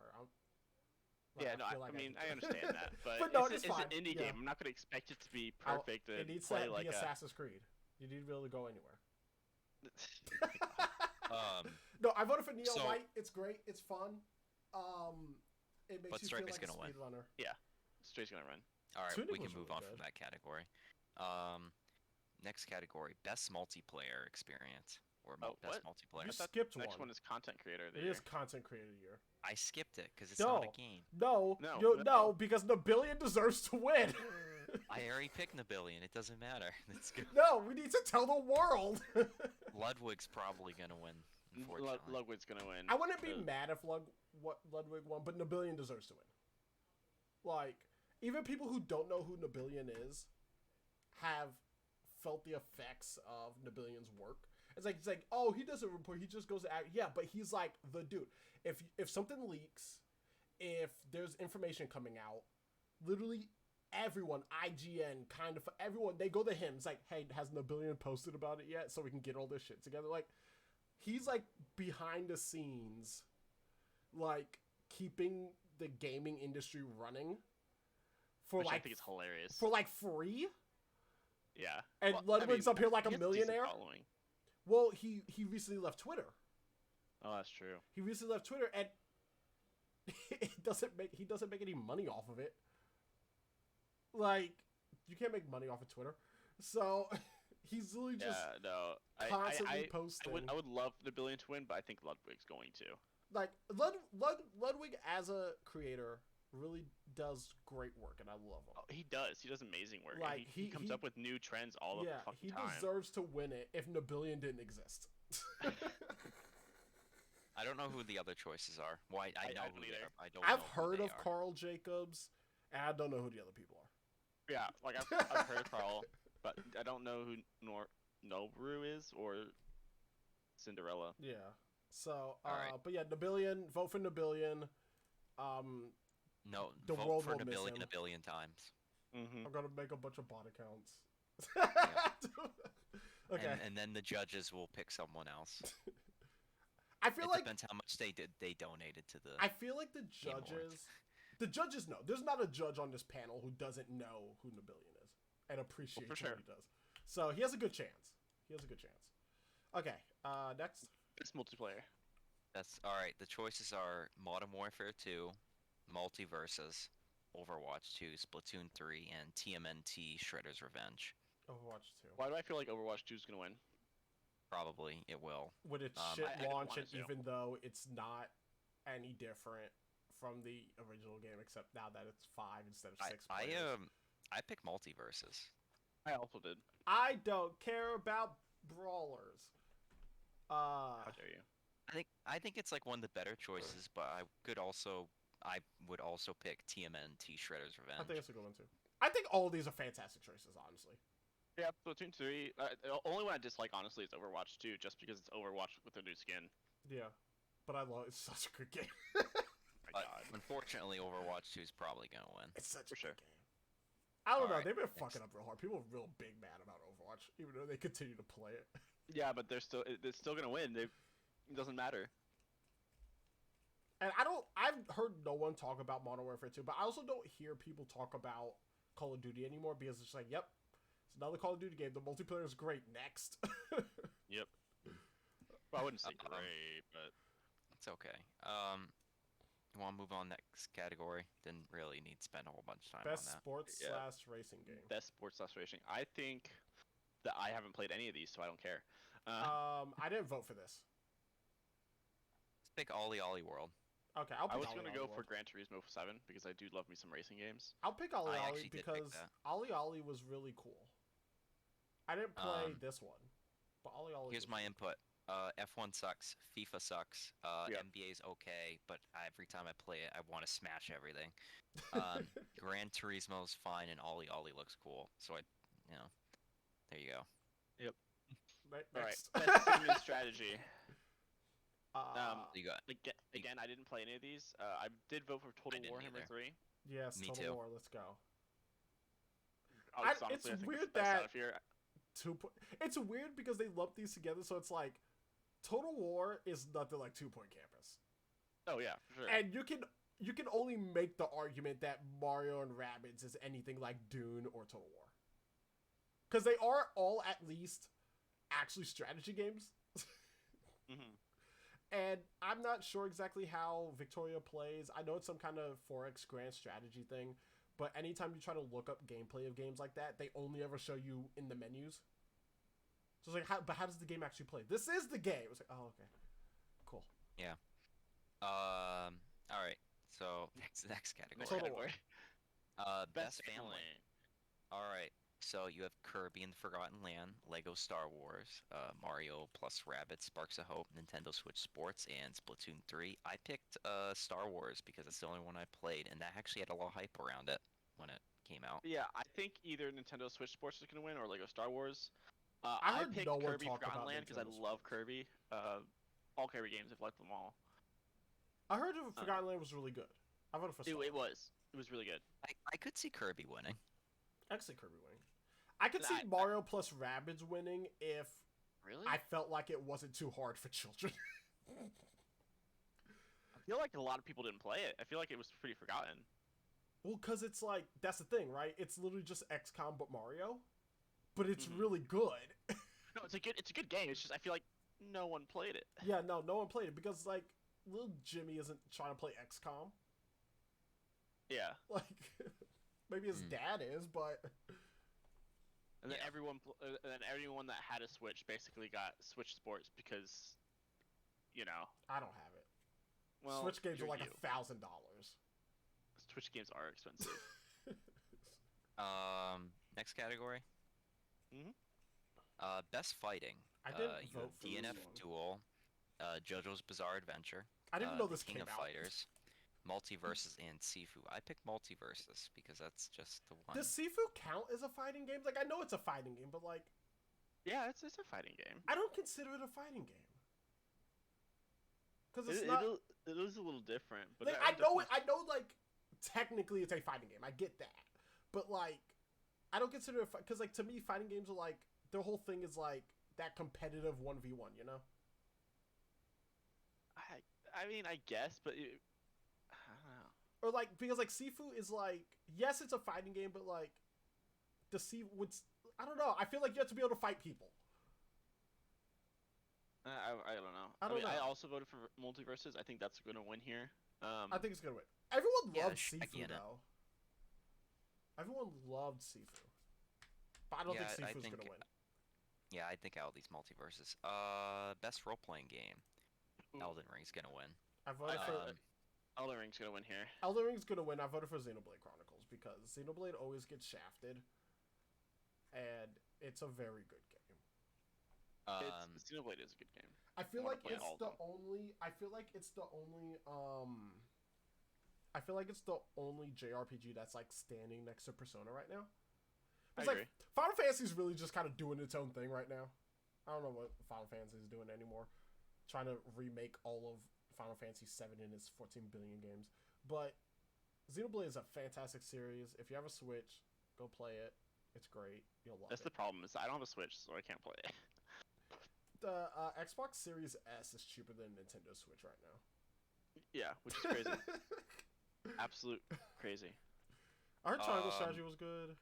I understand that, but,
no,
it's an indie game. I'm not going to expect it to be perfect.
It needs to be Assassin's Creed. You need to be able to go anywhere. No, I voted for Neon White. It's great. It's fun. It makes you feel like a speedrunner.
Yeah, Stray's gonna run.
All right, we can move on from that category. Next category, best multiplayer experience. Or best multiplayer.
You skipped one.
Next one is content creator of the
year. It is content creator of the year.
I skipped it because it's not a game.
No, because Nabillion deserves to win.
I already picked Nabillion. It doesn't matter. Let's go.
No, we need to tell the world.
Ludwig's probably gonna win. Unfortunately,
Ludwig's gonna win.
I wouldn't be mad if Ludwig won, but Nabillion deserves to win. Even people who don't know who Nabillion is have felt the effects of Nabillion's work. It's like, oh, he doesn't report. He just goes to act. Yeah, but he's like the dude. If something leaks, if there's information coming out, literally everyone, IGN, kind of everyone, they go to him. It's like, hey, has Nabillion posted about it yet? So we can get all this shit together. He's behind the scenes, keeping the gaming industry running.
Which I think is hilarious.
For free.
Yeah.
And Ludwig's up here like a millionaire. Well, he recently left Twitter.
Oh, that's true.
He recently left Twitter, and he doesn't make any money off of it. You can't make money off of Twitter, so he's literally just constantly posting.
I would love Nabillion to win, but I think Ludwig's going to.
like Ludwig as a creator really does great work, and I love him.
Oh, he does. He does amazing work.
Like,
And he comes up with new trends all the fucking
he
time.
deserves to win it if Nabillion didn't exist.
I don't know who the other choices are. Well, I know who they are. I don't
I've
know who
heard
they
of
are.
Carl Jacobs, and I don't know who the other people are.
Yeah, like I've heard of Carl, but I don't know who Noboru is or Cinderella.
Yeah. So,
Alright.
but yeah, Nabillion, vote for Nabillion.
No,
The
vote
world
for
will miss
Nabillion
him.
a billion times.
Mm-hmm.
I'm gonna make a bunch of bot accounts.
Yep.
Okay.
And then the judges will pick someone else.
I feel
It
like
depends how much they donated to the.
I feel like the
Game Awards.
judges know. There's not a judge on this panel who doesn't know who Nabillion is and appreciates
for sure.
what he does. So he has a good chance. Okay. Next.
It's multiplayer.
That's all right. The choices are Modern Warfare 2, Multiverses, Overwatch 2, Splatoon 3, and TMNT Shredder's Revenge.
Overwatch 2.
Why do I feel like Overwatch 2 is gonna win?
Probably it will.
Would it
I
shit
didn't
launch
want
it
it to.
even though it's not any different from the original game, except now that it's 5 instead of 6 players?
I pick Multiverses.
I also did.
I don't care about brawlers.
How dare you?
I think it's like one of the better choices, but I would also pick TMNT Shredder's Revenge.
I think it's a good one too. I think all of these are fantastic choices, honestly.
Yeah, Splatoon 3. The only one I dislike, honestly, is Overwatch 2, just because it's Overwatch with a new skin.
Yeah, but I love it's such a good game.
My
But
God.
unfortunately, Overwatch 2 is probably gonna win.
It's such
For
a
sure.
good game. I don't know.
Alright,
They've been
next.
fucking up real hard. People are real big mad about Overwatch, even though they continue to play it.
Yeah, but it's still gonna win. It doesn't matter.
And I've heard no one talk about Modern Warfare 2, but I also don't hear people talk about Call of Duty anymore because it's like, yep, it's another Call of Duty game. The multiplayer is great. Next.
Yep. Well, I wouldn't say
Uh-oh.
great, but
It's okay. You want to move on next category? Didn't really need to spend a whole bunch of time
Best
on that.
sports
Yeah.
/ racing game.
best sports racing. I think that I haven't played any of these, so I don't care.
I didn't vote for this.
Let's pick Ollie Ollie World.
Okay, I'll pick
I was
Ollie
gonna
Ollie
go
World.
for Gran Turismo 7 because I do love me some racing games.
I'll pick Ollie
I
Ollie
actually did pick
because
that.
Ollie Ollie was really cool. I didn't play
Um,
this one, but Ollie Ollie.
Here's
was
my
really
input. F1 sucks. FIFA sucks.
Yep.
NBA's okay, but every time I play it, I want to smash everything. Gran Turismo's fine, and Ollie Ollie looks cool. So there you go.
Right,
All right,
next.
best human strategy.
You got
Again, I didn't play any of these. I did vote for Total
didn't
Warhammer
either.
3.
yes,
Me
Total
too.
War. Let's go.
Honestly, I
it's
think
weird
the best
that-
out of here.
It's weird because they lump these together, so it's like Total War is nothing like 2 Point Campus,
Oh yeah, for sure.
and you can only make the argument that Mario and Rabbids is anything like Dune or Total War, because they are all at least actually strategy games.
Mhm.
And I'm not sure exactly how Victoria plays. I know it's some kind of 4X grand strategy thing, but anytime you try to look up gameplay of games like that, they only ever show you in the menus. So it's like, how does the game actually play? This is the game. It's like, oh, okay, cool.
All right. So next category.
Next
Total
category.
Best family. All right. So you have Kirby and the Forgotten Land, Lego Star Wars, Mario plus Rabbids, Sparks of Hope, Nintendo Switch Sports, and Splatoon 3. I picked Star Wars because it's the only one I played, and that actually had a lot of hype around it when it came out.
Yeah, I think either Nintendo Switch Sports is gonna win or Lego Star Wars.
I heard
picked
no one
Kirby
talk
Forgotten
about
Land because I
Nintendo
love
Switch.
Kirby. All Kirby games, I've liked them all.
I heard Forgotten Land was really good. I voted for Star
It
Wars.
was really good.
I could see Kirby winning.
Actually, Kirby winning. I could see Mario plus Rabbids winning if
Really?
I felt like it wasn't too hard for children.
I feel like a lot of people didn't play it. I feel like it was pretty forgotten.
Well, because it's like, that's the thing, right? It's literally just XCOM but Mario. But it's
Mhm.
really good.
No, it's a good game. It's just I feel like no one played it.
Yeah, no one played it because, like, little Jimmy isn't trying to play XCOM.
Yeah.
Like, maybe his dad is, but...
And then
Yeah.
everyone that had a Switch basically got Switch Sports because,
I don't have it.
Well,
Switch games are
you're
like
you.
$1,000.
Twitch games are expensive.
Next category.
Mhm.
Best fighting.
I didn't
You have
vote for this
DNF
one.
Duel, JoJo's Bizarre Adventure.
I didn't even know
The
this
King
came
of
out.
Fighters, Multiverses, and Sifu. I picked Multiverses because that's just the one.
Does Sifu count as a fighting game? Like, I know it's a fighting game, but like,
Yeah, it's a fighting game.
I don't consider it a fighting game. Because it's
It,
not.
it is a little different, but
Like, I know it. I know, like, technically it's a fighting game. I get that, but like, I don't consider it because, like, to me, fighting games are like their whole thing is like that competitive 1v1. You know?
I mean, I guess, but I don't know.
Or like because like Sifu is like yes, it's a fighting game, but like the I don't know. I feel like you have to be able to fight people.
I don't know.
I don't
mean, I
know.
also voted for Multiverses. I think that's gonna win here.
I think it's gonna win. Everyone
Yeah,
loved
Shaggy
Sifu
in it.
though. Everyone loved Sifu, but I don't
Yeah,
think
I
Sifu's
think-
gonna win.
Yeah, I think out of these Multiverses. Best role-playing game.
Ooh.
Elden Ring's gonna win.
I voted for
Um,
Elden Ring's gonna win here.
Elden Ring's gonna win. I voted for Xenoblade Chronicles because Xenoblade always gets shafted, and it's a very good game.
Xenoblade is a good game.
I feel
wanna
like
play
it's
all of
the
them.
only. I feel like it's the only. I feel like it's the only JRPG that's like standing next to Persona right now. It's
I
like
agree.
Final Fantasy's really just kind of doing its own thing right now. I don't know what Final Fantasy is doing anymore. Trying to remake all of Final Fantasy 7 in its 14 billion games. But Xenoblade is a fantastic series. If you have a Switch, go play it. It's great. You'll love
That's
it.
the problem is I don't have a Switch, so I can't play it.
The Xbox Series S is cheaper than Nintendo Switch right now.
Yeah, which is crazy. Absolute crazy.
I heard Triangle
Um,
Strategy was good.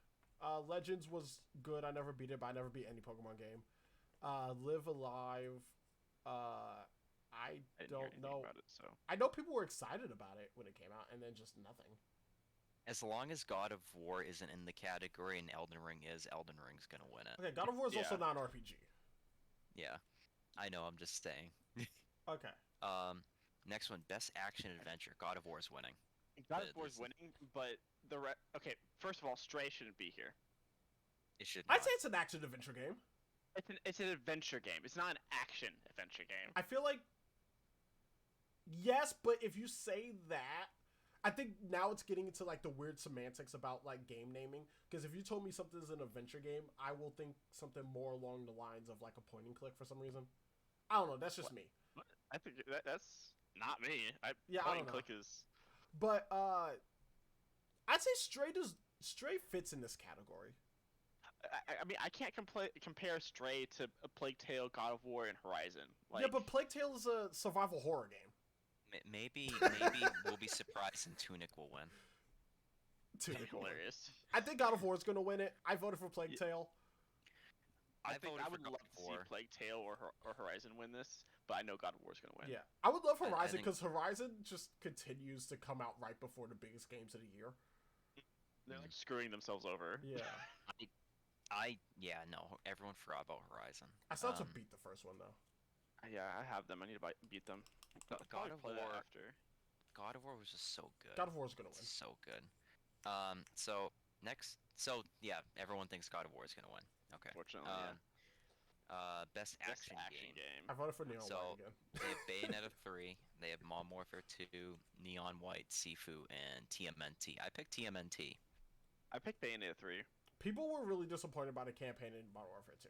Legends was good. I never beat it, but I never beat any Pokemon game. Live Alive. I
I didn't hear
don't
anything
know.
about it, so
I know people were excited about it when it came out, and then just nothing.
As long as God of War isn't in the category and Elden Ring is, Elden Ring's gonna win it.
Okay, God of War is also
Yeah.
not an RPG.
Yeah, I know. I'm just saying.
Okay.
Next one, best action adventure. God of War's winning.
God
The-
of War's
this-
winning, but okay. First of all, Stray shouldn't be here.
It should.
I'd
Not.
say it's an action adventure game.
It's an adventure game. It's not an action adventure game.
I feel like yes, but if you say that, I think now it's getting into like the weird semantics about like game naming. Because if you told me something's an adventure game, I will think something more along the lines of like a point and click for some reason. I don't know. That's just me.
I think that's not me.
Yeah, I
point
don't
and
know.
click is.
But I'd say Stray fits in this category.
I mean, I can't compare Stray to a Plague Tale, God of War, and Horizon. Like,
Yeah, but Plague Tale is a survival horror game.
Maybe we'll be surprised and Tunic will win.
Tunic will win.
hilarious.
I think God of War is going to win it. I voted for Plague Tale.
I
I
think
voted
I
for
would
God
love
of
to see
War.
Plague Tale or Horizon win this, but I know God of War is gonna win.
Yeah, I would love
I
Horizon
think-
because Horizon just continues to come out right before the biggest games of the year.
They're like screwing themselves over.
Yeah,
No, everyone forgot about Horizon.
I still have to
Um,
beat the first one though.
Yeah, I have them. I need to beat them.
God
I'll probably
of
play that
War-
after.
God of War was just so good.
God of War is gonna win.
It's so good. Yeah, everyone thinks God of War is gonna win. Okay.
Fortunately, yeah.
Best
Best
action game.
I voted for Neon
So-
White again.
They have Bayonetta 3, they have Modern Warfare 2, Neon White, Sifu, and TMNT. I picked TMNT.
I picked Bayonetta 3.
People were really disappointed by the campaign in Modern Warfare 2.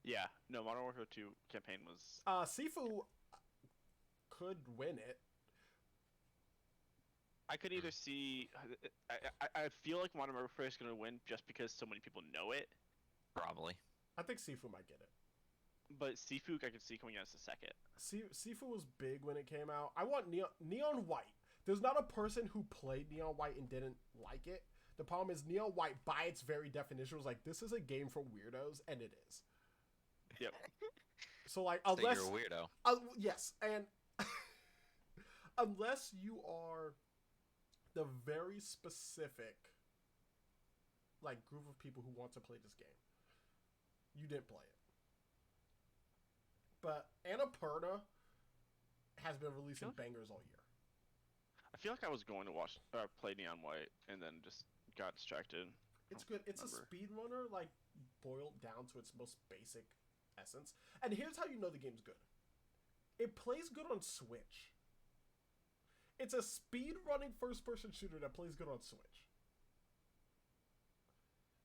Yeah, no, Modern Warfare 2 campaign was.
Sifu could win it.
I could either see. I feel like Modern Warfare is gonna win just because so many people know it,
Probably.
I think Sifu might get it.
but Sifu I could see coming out as a second.
Sifu was big when it came out. I want Neon White. There's not a person who played Neon White and didn't like it. The problem is Neon White, by its very definition, was like, this is a game for weirdos, and it is.
Yep.
So like,
So
unless
you're a weirdo.
yes, and unless you are the very specific like group of people who want to play this game, you didn't play it. But Annapurna has been releasing
Sure.
bangers all year.
I feel like I was going to play Neon White and then just got distracted.
It's good. It's a
Remember.
speedrunner, like, boiled down to its most basic essence. And here's how you know the game's good. It plays good on Switch. It's a speedrunning first-person shooter that plays good on Switch.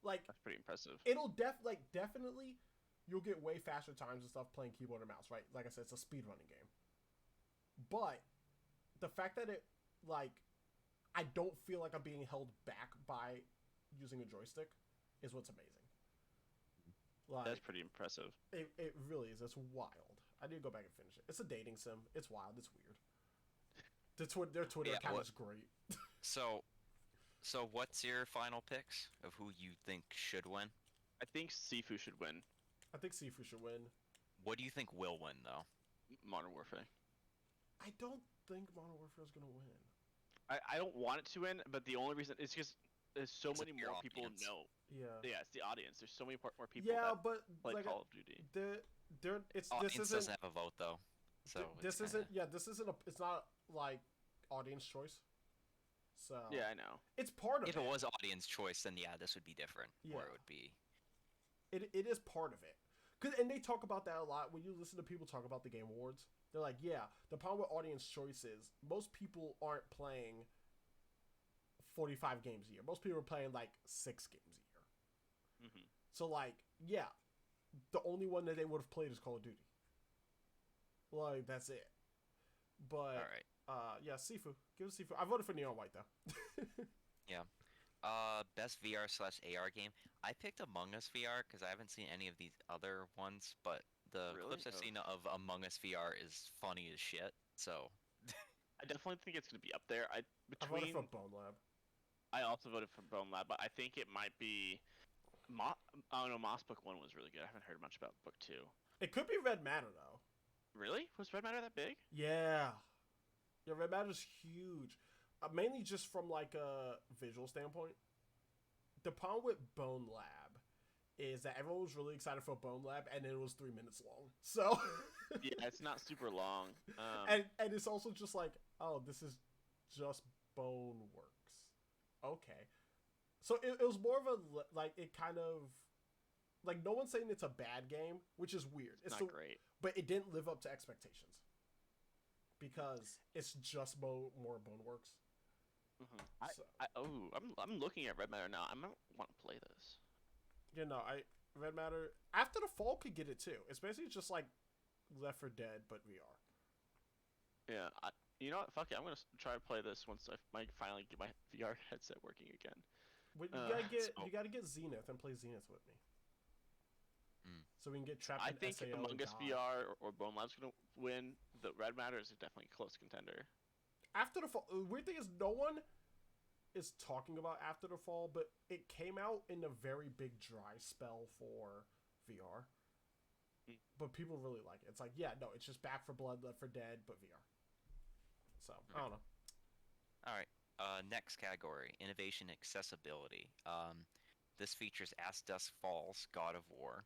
Like,
That's pretty impressive.
it'll definitely you'll get way faster times and stuff playing keyboard and mouse, right? Like I said, it's a speedrunning game. But the fact that it, like, I don't feel like I'm being held back by using a joystick is what's amazing. Like,
That's pretty impressive.
it really is. It's wild. I need to go back and finish it. It's a dating sim. It's wild. It's weird. Their Twitter account is great.
So what's your final picks of who you think should win?
I think Sifu should win
I think Sifu should win.
What do you think will win, though?
Modern Warfare.
I don't think Modern Warfare is gonna win.
I don't want it to win, but the only reason it's just there's so
It's
many
your
more people
audience.
know.
Yeah.
Yeah, it's the audience. There's so many more people
Yeah,
that
but
play
like
Call of Duty.
this
Audience
isn't
doesn't have a vote, though. So
this
it's
isn't
kinda...
this isn't it's not like audience choice. So
Yeah, I know.
it's part of
If
it.
it was audience choice, then yeah, this would be different. Or
Yeah.
it would be...
It is part of it. And they talk about that a lot when you listen to people talk about the Game Awards. They're like, yeah, the problem with audience choice is most people aren't playing 45 games a year. Most people are playing like 6 games a year.
Hmm.
So like, yeah, the only one that they would have played is Call of Duty. Like, that's it. But
All right.
yeah, Sifu. Give it Sifu. I voted for Neon White though.
Best VR/AR game. I picked Among Us VR because I haven't seen any of these other ones, but the
Really?
clips I've
Oh.
seen of Among Us VR is funny as shit. So
I definitely think it's gonna be up there.
I voted
Between
for Bone Lab.
I also voted for Bone Lab, but I think it might be. I don't know. Moss Book 1 was really good. I haven't heard much about Book 2.
It could be Red Matter though.
Really? Was Red Matter that big?
Yeah. Yeah, Red Matter's huge. Mainly just from like a visual standpoint. The problem with Bone Lab is that everyone was really excited for Bone Lab and it was 3 minutes long. So
Yeah, it's not super long.
and it's also just like, oh, this is just Bone Works. Okay. So it was more of a like it kind of like no one's saying it's a bad game, which is weird.
It's not great.
But it didn't live up to expectations because it's just more Bone Works.
Mm-hmm.
So,
I'm looking at Red Matter now. I might want to play this.
you know, Red Matter After the Fall could get it too. It's basically just like Left 4 Dead but VR.
Yeah, you know what? Fuck it. I'm gonna try to play this once I might finally get my VR headset working again.
But
so-
you gotta get Zenith and play Zenith with me.
Mm.
So we can get trapped
I
in
think
SAO
Among
and
Us
die.
VR or Bone Lab's gonna win. The Red Matter is definitely a close contender.
After the Fall, the weird thing is no one is talking about After the Fall, but it came out in a very big dry spell for VR.
Mm.
But people really like it. It's like, yeah, no, it's just Back for Blood, Left 4 Dead, but VR. So, I don't know.
all right. Next category: innovation, accessibility. This features As Dusk Falls, God of War,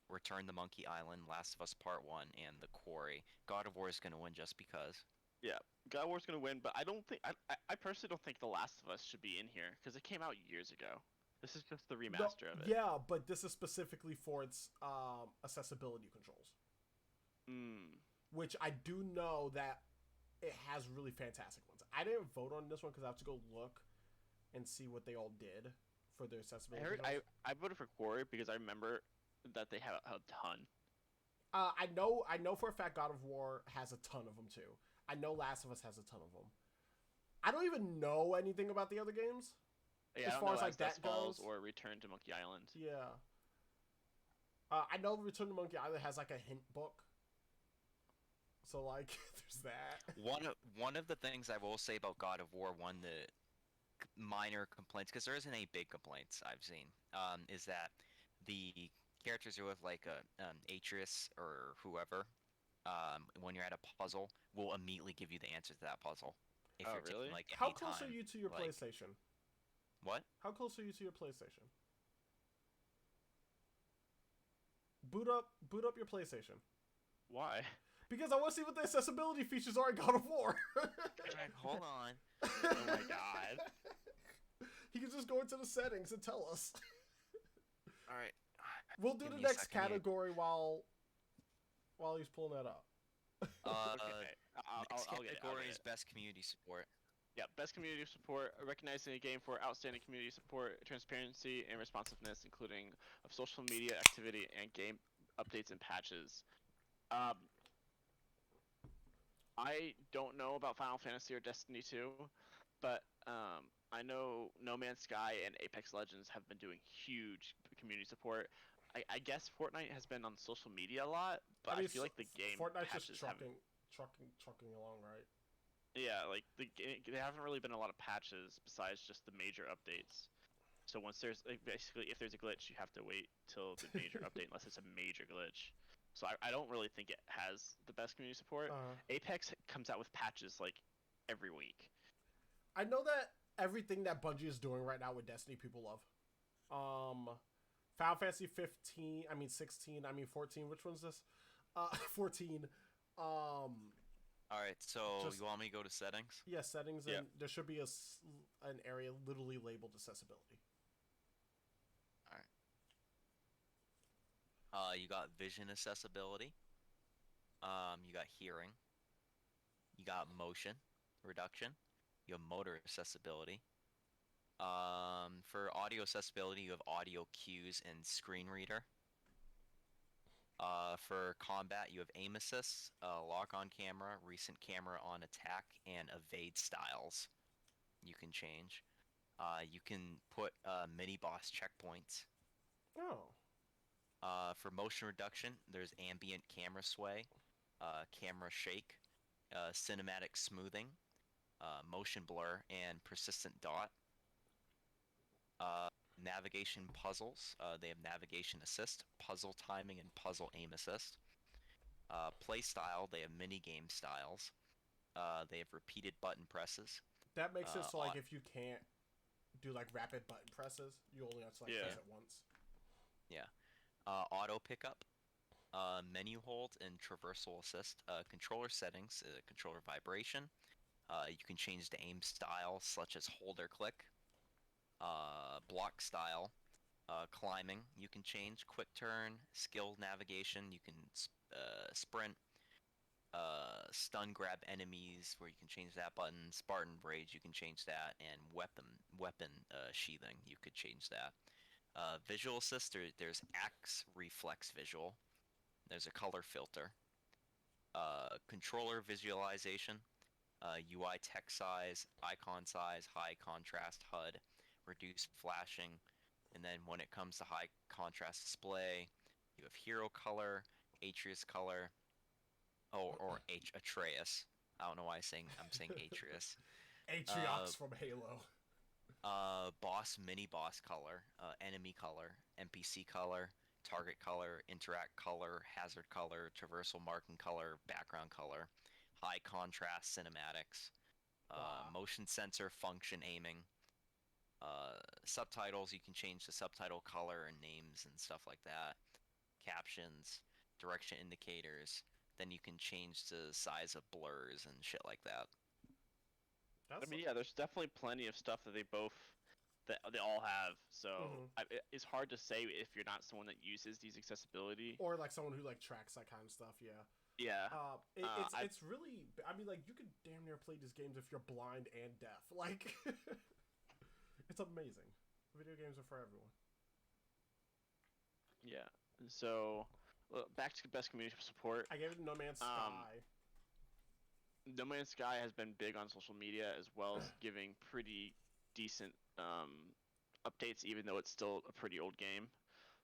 Return to Monkey Island, Last of Us Part 1, and The Quarry. God of War is gonna win just because.
Yeah, God of War's gonna win, but I don't think I personally don't think The Last of Us should be in here because it came out years ago. This is just the remaster of it.
Yeah, but this is specifically for its accessibility controls.
Mm.
Which I do know that it has really fantastic ones. I didn't vote on this one because I have to go look and see what they all did for their
I
accessibility
heard
controls.
I voted for Quarry because I remember that they have a ton.
I know for a fact God of War has a ton of them too. I know Last of Us has a ton of them. I don't even know anything about the other games.
Yeah,
As
I don't
far
know
as, like,
As Dusk
that
Falls
goes-
or Return to Monkey Island.
Yeah. I know Return to Monkey Island has like a hint book. So like, there's that.
One of the things I will say about God of War, one the minor complaints, because there isn't any big complaints I've seen, is that the characters are with like Atreus or whoever, when you're at a puzzle, will immediately give you the answer to that puzzle. If
Oh,
you're
really?
taking like
How
any
close
time.
are you to your
like-
PlayStation?
What?
How close are you to your PlayStation? Boot up your PlayStation.
Why?
Because I want to see what the accessibility features are in God of War.
Alright, hold on.
Oh my god.
He can just go into the settings and tell us.
All right.
We'll do
Give
the
me a
next
second here.
category while he's pulling that up.
Okay,
Next
I'll get it.
category is best community support.
Yeah, best community support, recognizing a game for outstanding community support, transparency, and responsiveness, including of social media activity and game updates and patches. Um, I don't know about Final Fantasy or Destiny 2, but I know No Man's Sky and Apex Legends have been doing huge community support. I guess Fortnite has been on social media a lot, but I feel like the game
Fortnite's
patches
just
haven't.
trucking along, right?
Yeah, like there haven't really been a lot of patches besides just the major updates. So once there's like, basically if there's a glitch, you have to wait till the major update unless it's a major glitch. So I don't really think it has the best community support. Apex comes out with patches like every week.
I know that everything that Bungie is doing right now with Destiny, people love. Final Fantasy 15, I mean 16, I mean 14. Which one's this? 14.
All right, so
Just-
you want me to go to settings?
Yeah, settings,
Yeah.
and there should be an area literally labeled accessibility.
You got vision accessibility. You got hearing. You got motion reduction. You have motor accessibility. For audio accessibility, you have audio cues and screen reader. For combat, you have aim assist, lock on camera, recent camera on attack, and evade styles. You can change. You can put mini boss checkpoints.
Oh.
For motion reduction, there's ambient camera sway, camera shake, cinematic smoothing, motion blur, and persistent dot. Navigation puzzles, they have navigation assist, puzzle timing, and puzzle aim assist. Play style, they have mini game styles. They have repeated button presses.
That makes it so like if you can't do like rapid button presses, you only have to like press it once.
Yeah. Auto pickup, menu hold, and traversal assist. Controller settings, controller vibration. You can change the aim style, such as hold or click. Block style, climbing. You can change quick turn, skill navigation. You can sprint. Stun grab enemies, where you can change that button. Spartan rage, you can change that, and weapon sheathing, you could change that. Visual assist, there's axe reflex visual. There's a color filter. Controller visualization. UI text size, icon size, high contrast HUD, reduced flashing, and then when it comes to high contrast display, you have hero color, Atreus color, or Atreus. I don't know why I'm saying Atreus.
Atriox from Halo.
Boss, mini boss color, enemy color, NPC color, target color, interact color, hazard color, traversal marking color, background color, high contrast cinematics, motion sensor function aiming, subtitles, you can change the subtitle color and names and stuff like that, captions, direction indicators, then you can change the size of blurs and shit like that.
I mean, yeah, there's definitely plenty of stuff that they all have. So it's hard to say if you're not someone that uses these accessibility,
or like someone who like tracks that kind of stuff. Yeah.
Yeah.
It's really. I mean, like you could damn near play these games if you're blind and deaf. Like, it's amazing. Video games are for everyone.
Yeah. So, back to best community support.
I gave it No Man's Sky.
No Man's Sky has been big on social media as well as giving pretty decent updates, even though it's still a pretty old game.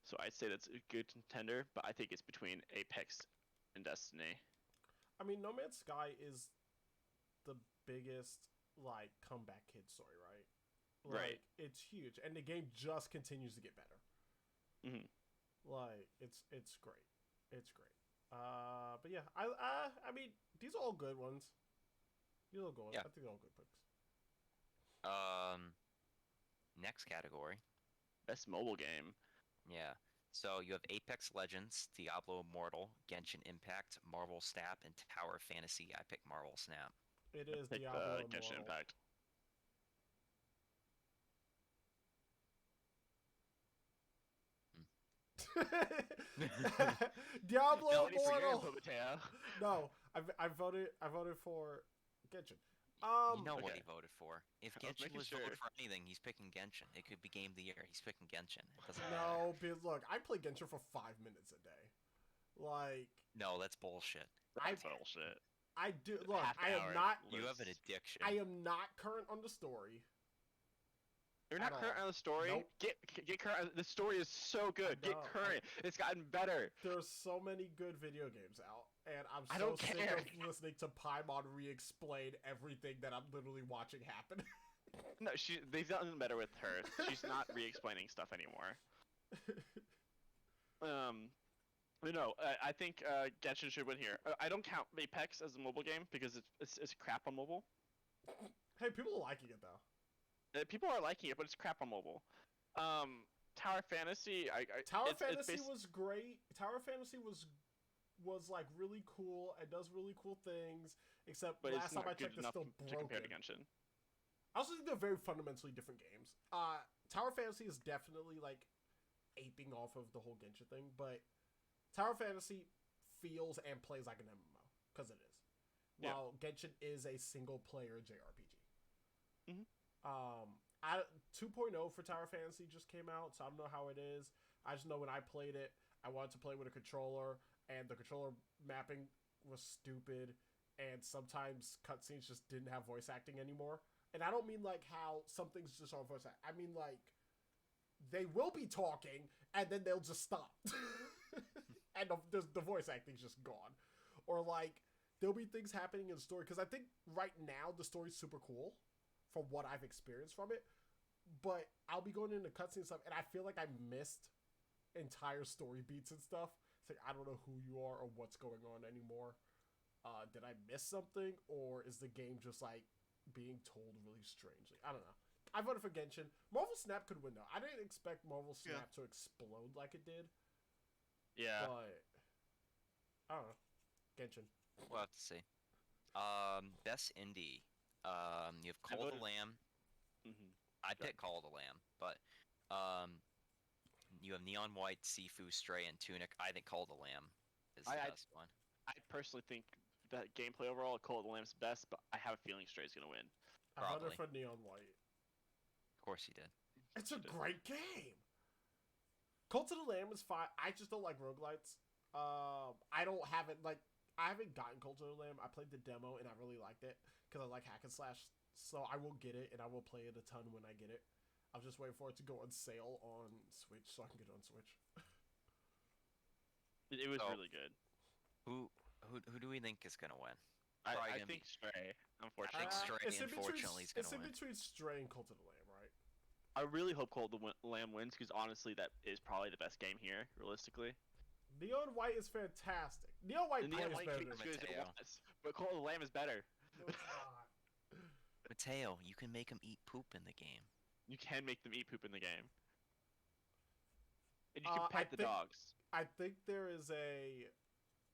So I'd say that's a good contender, but I think it's between Apex and Destiny.
I mean, No Man's Sky is the biggest like comeback kid story, right? Like,
Right.
It's huge, and the game just continues to get better. Like it's great. It's great. But yeah, I mean, these are all good ones. These are all good ones.
Yeah.
I think they're all good picks.
Next category.
Best mobile game.
Yeah. So you have Apex Legends, Diablo Immortal, Genshin Impact, Marvel Snap, and Tower Fantasy. I picked Marvel Snap.
It is
Pick
Diablo
Genshin
Immortal.
Impact.
Diablo
Still waiting for your
Immortal.
input, Mateo.
No, I voted for Genshin.
You know what
Okay.
he voted for. If
I was
Genshin
making
was
sure.
voted for anything, he's picking Genshin. It could be Game of the Year. He's picking Genshin. It doesn't matter.
No, because look, I play Genshin for 5 minutes a day. Like
No, that's bullshit.
That's bullshit.
I do. Look,
Half
I
hour
am not.
You have an
Liz.
addiction.
I am not current on the story.
You're
At
not current
all.
on the story.
Nope.
Get current. The story is so good. Get
know,
current. It's gotten better.
There's so many good video games out, and I'm
I
so
don't
sick
care.
of listening to Paimon re-explain everything that I'm literally watching happen.
No, they've gotten better with her. She's not re-explaining stuff anymore. But no, I think Genshin should win here. I don't count Apex as a mobile game because it's crap on mobile.
Hey, people are liking it though.
People are liking it, but it's crap on mobile. Tower Fantasy,
Tower
it's
Fantasy was great. Tower Fantasy was like really cool and does really cool things. Except
but
last
it's
time
not
I
good
checked, it's
enough
still
to compare
broken.
to Genshin.
I also think they're very fundamentally different games. Tower Fantasy is definitely like aping off of the whole Genshin thing, but Tower Fantasy feels and plays like an MMO because it is.
Yeah.
While Genshin is a single player JRPG.
Mhm.
2.0 for Tower Fantasy just came out, so I don't know how it is. I just know when I played it, I wanted to play with a controller, and the controller mapping was stupid, and sometimes cutscenes just didn't have voice acting anymore. And I don't mean like how some things just aren't voice acting. I mean like they will be talking, and then they'll just stop. And the voice acting's just gone. Or like there'll be things happening in the story, because I think right now the story's super cool from what I've experienced from it, but I'll be going into cutscenes and stuff, and I feel like I missed entire story beats and stuff. It's like I don't know who you are or what's going on anymore. Did I miss something, or is the game just like being told really strangely? I don't know. I voted for Genshin. Marvel Snap could win though. I didn't expect Marvel Snap to explode like it did.
Yeah.
But I don't know. Genshin.
We'll have to see. Best indie. You have Call of
voted-
the Lamb.
Mm-hmm.
I picked Call of the Lamb, but you have Neon White, Sifu, Stray, and Tunic. I think Call of the Lamb is the best one.
I personally think that gameplay overall, Call of the Lamb's best, but I have a feeling Stray's gonna win.
I voted
Probably.
for Neon White.
Of course you did.
It's a great game. Cult of the Lamb is fine. I just don't like roguelites. I don't have it like I haven't gotten Cult of the Lamb. I played the demo and I really liked it because I like hack and slash. So I will get it and I will play it a ton when I get it. I'm just waiting for it to go on sale on Switch so I can get it on Switch.
It was really good.
Who do we think is gonna win?
I think Stray, unfortunately.
think Stray,
it's in between-
unfortunately, is gonna
It's in
win.
between Stray and Cult of the Lamb, right?
I really hope Call of the Lamb wins because honestly, that is probably the best game here, realistically.
Neon White is fantastic. Neon White
The
plays
Neon White
better
King
than
is good as it
Mateo.
was, but Call of the Lamb is better.
No, it's not.
Mateo, you can make him eat poop in the game.
You can make them eat poop in the game. And you can
I
pet the
think-
dogs.
I think there is a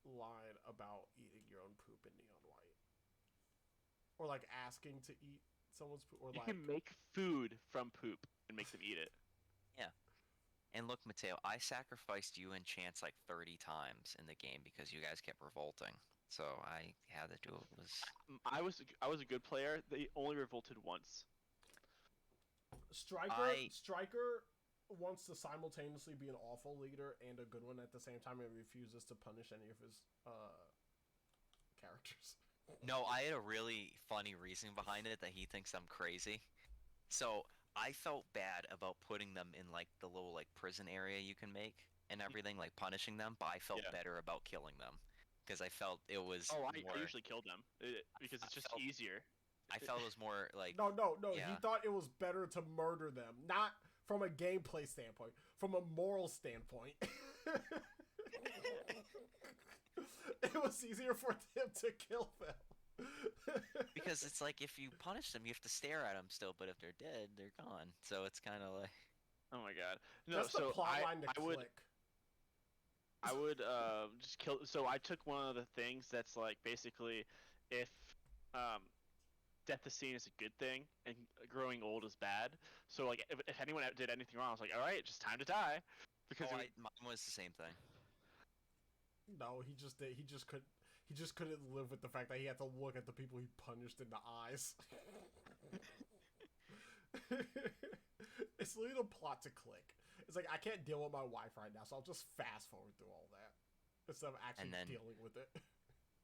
line about eating your own poop in Neon White. Or like asking to eat someone's poop. Or
You
like
can make food from poop and make them eat it.
And look, Mateo, I sacrificed you and Chance like 30 times in the game because you guys kept revolting. So I had to do it.
I was a good player. They only revolted once.
Striker wants to simultaneously be an awful leader and a good one at the same time and refuses to punish any of his characters.
No, I had a really funny reason behind it that he thinks I'm crazy. So I felt bad about putting them in like the little like prison area you can make and everything, like punishing them, but I felt better about killing them because I felt it was.
Oh,
more,
I usually kill them because it's just easier.
I felt it was more like.
No.
Yeah.
He thought it was better to murder them, not from a gameplay standpoint, from a moral standpoint. It was easier for him to kill them.
Because it's like if you punish them, you have to stare at them still, but if they're dead, they're gone. So it's kind of like.
Oh my god. No,
That's
so
the plot line to
I would
click.
I would just kill. So I took one of the things that's like basically, if um, death is seen as a good thing and growing old is bad. So like if anyone did anything wrong, I was like, all right, just time to die, because
Mine was the same thing.
No, he just did. He just couldn't. He just couldn't live with the fact that he had to look at the people he punished in the eyes. It's literally the plot to click. It's like I can't deal with my wife right now, so I'll just fast forward through all that instead of actually dealing with it.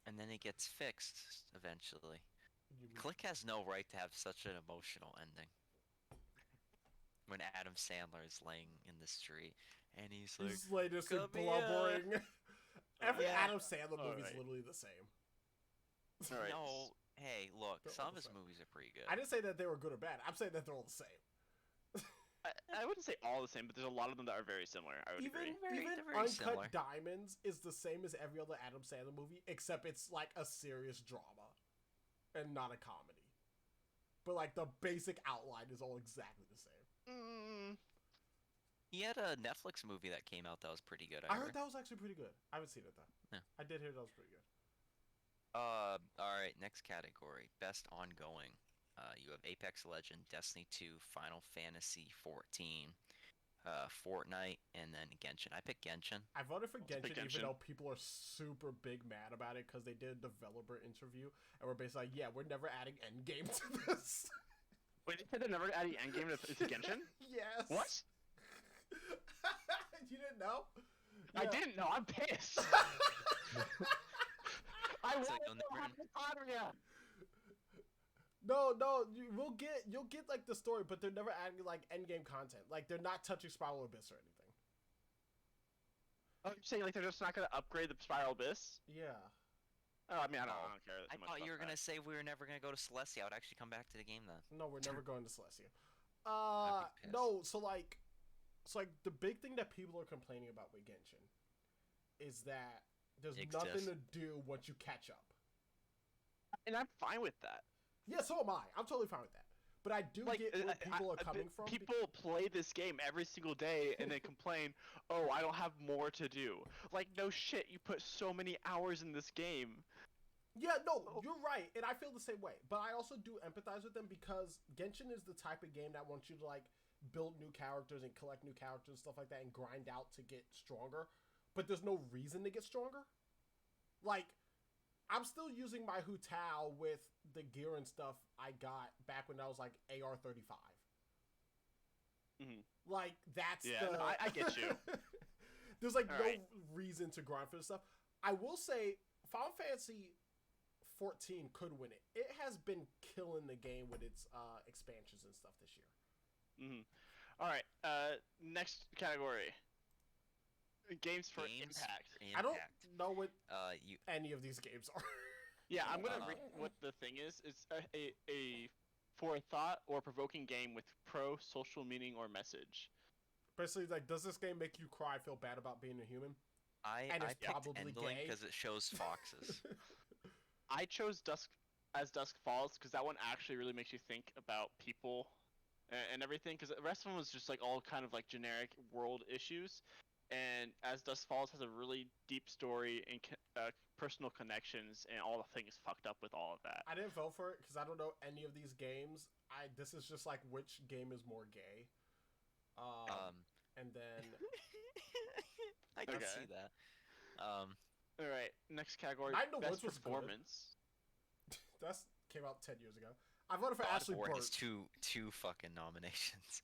And then it gets fixed eventually.
You-
Click has no right to have such an emotional ending. When Adam Sandler is laying in the street and he's like,
His latest is
"Come here."
blubbering. Every
Yeah.
Adam Sandler movie is
Alright.
literally the same.
all right.
No, hey, look,
They're
some
all
of
the
his
same.
movies are pretty good.
I didn't say that they were good or bad. I'm saying that they're all the same.
I wouldn't say all the same, but there's a lot of them that are very similar. I would agree.
Even
they're very
Uncut
similar.
Diamonds is the same as every other Adam Sandler movie, except it's like a serious drama and not a comedy. But like the basic outline is all exactly the same.
Mm,
He had a Netflix movie that came out that was pretty good.
I heard that was actually pretty good. I haven't seen it though.
Yeah.
I did hear that was pretty good.
All right, next category, best ongoing. You have Apex Legend, Destiny 2, Final Fantasy 14, Fortnite, and then Genshin. I picked Genshin.
I voted for
I'll pick
Genshin, even
Genshin.
though people are super big mad about it because they did a developer interview and we're basically like, yeah, we're never adding endgame to this.
Wait, you said they're never adding endgame to Genshin?
Yes.
What?
You didn't know?
I
Yeah.
didn't know. I'm pissed. I
It's
want
like
to
they'll never-
know Conria.
No, you'll get like the story, but they're never adding like endgame content. Like they're not touching Spiral Abyss or anything.
Oh, you're saying like they're just not gonna upgrade the Spiral Abyss?
Yeah.
Oh, I mean, I don't
Oh.
care
I
too much
thought
about
you were
that.
gonna say we were never gonna go to Celestia. I would actually come back to the game then.
No, we're never going to Celestia.
I'd be pissed.
No, so like the big thing that people are complaining about with Genshin is that there's
Exists.
nothing to do once you catch up.
And I'm fine with that.
Yeah, so am I. I'm totally fine with that. But I do
Like,
get where people are coming from.
People play this game every single day and they complain, "Oh, I don't have more to do." Like, no shit, you put so many hours in this game.
Yeah, no, you're right, and I feel the same way. But I also do empathize with them because Genshin is the type of game that wants you to like build new characters and collect new characters and stuff like that and grind out to get stronger. But there's no reason to get stronger. Like, I'm still using my Hu Tao with the gear and stuff I got back when I was like AR-35.
Mhm.
Like, that's
Yeah,
the...
no, I get you.
There's like
All
no
right.
reason to grind for this stuff. I will say Final Fantasy 14 could win it. It has been killing the game with its expansions and stuff this year.
Mhm. All right. Next category. Games for
Games
impact.
I don't
Impact.
know what
You
any of these games are.
Yeah, I'm gonna
Uh,
read what the thing is. It's a for a thought or provoking game with pro social meaning or message.
Basically, like, does this game make you cry, feel bad about being a human?
I
And
I
it's
picked
probably
Endling
gay.
because it shows foxes.
I chose Dusk Falls because that one actually really makes you think about people and everything. Because the rest of them was just like all kind of like generic world issues, and As Dusk Falls has a really deep story and personal connections, and all the things fucked up with all of that.
I didn't vote for it because I don't know any of these games. This is just like which game is more gay. And then
I can
Okay.
see that.
All right, next category.
Nine to
Best
Woods was good.
performance.
that came out 10 years ago. I voted for
God
Ashley
of War has
Birch.
two fucking nominations.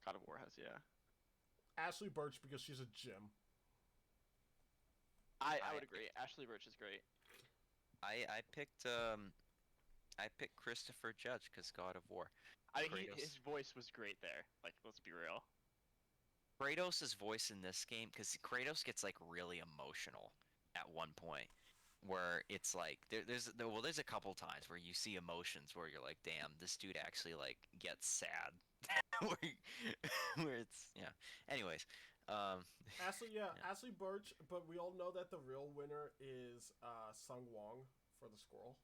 God of War has, yeah.
Ashley Birch because she's a gym.
I would agree. Ashley Birch is great.
I picked Christopher Judge because God of War.
I think
Kratos.
his voice was great there. Like, let's be real.
Kratos' voice in this game, because Kratos gets like really emotional at one point, where it's like there's a couple times where you see emotions where you're like, damn, this dude actually like gets sad, where it's yeah. Anyways,
Ashley, Ashley Birch, but we all know that the real winner is Sung Wong for the Squirrel.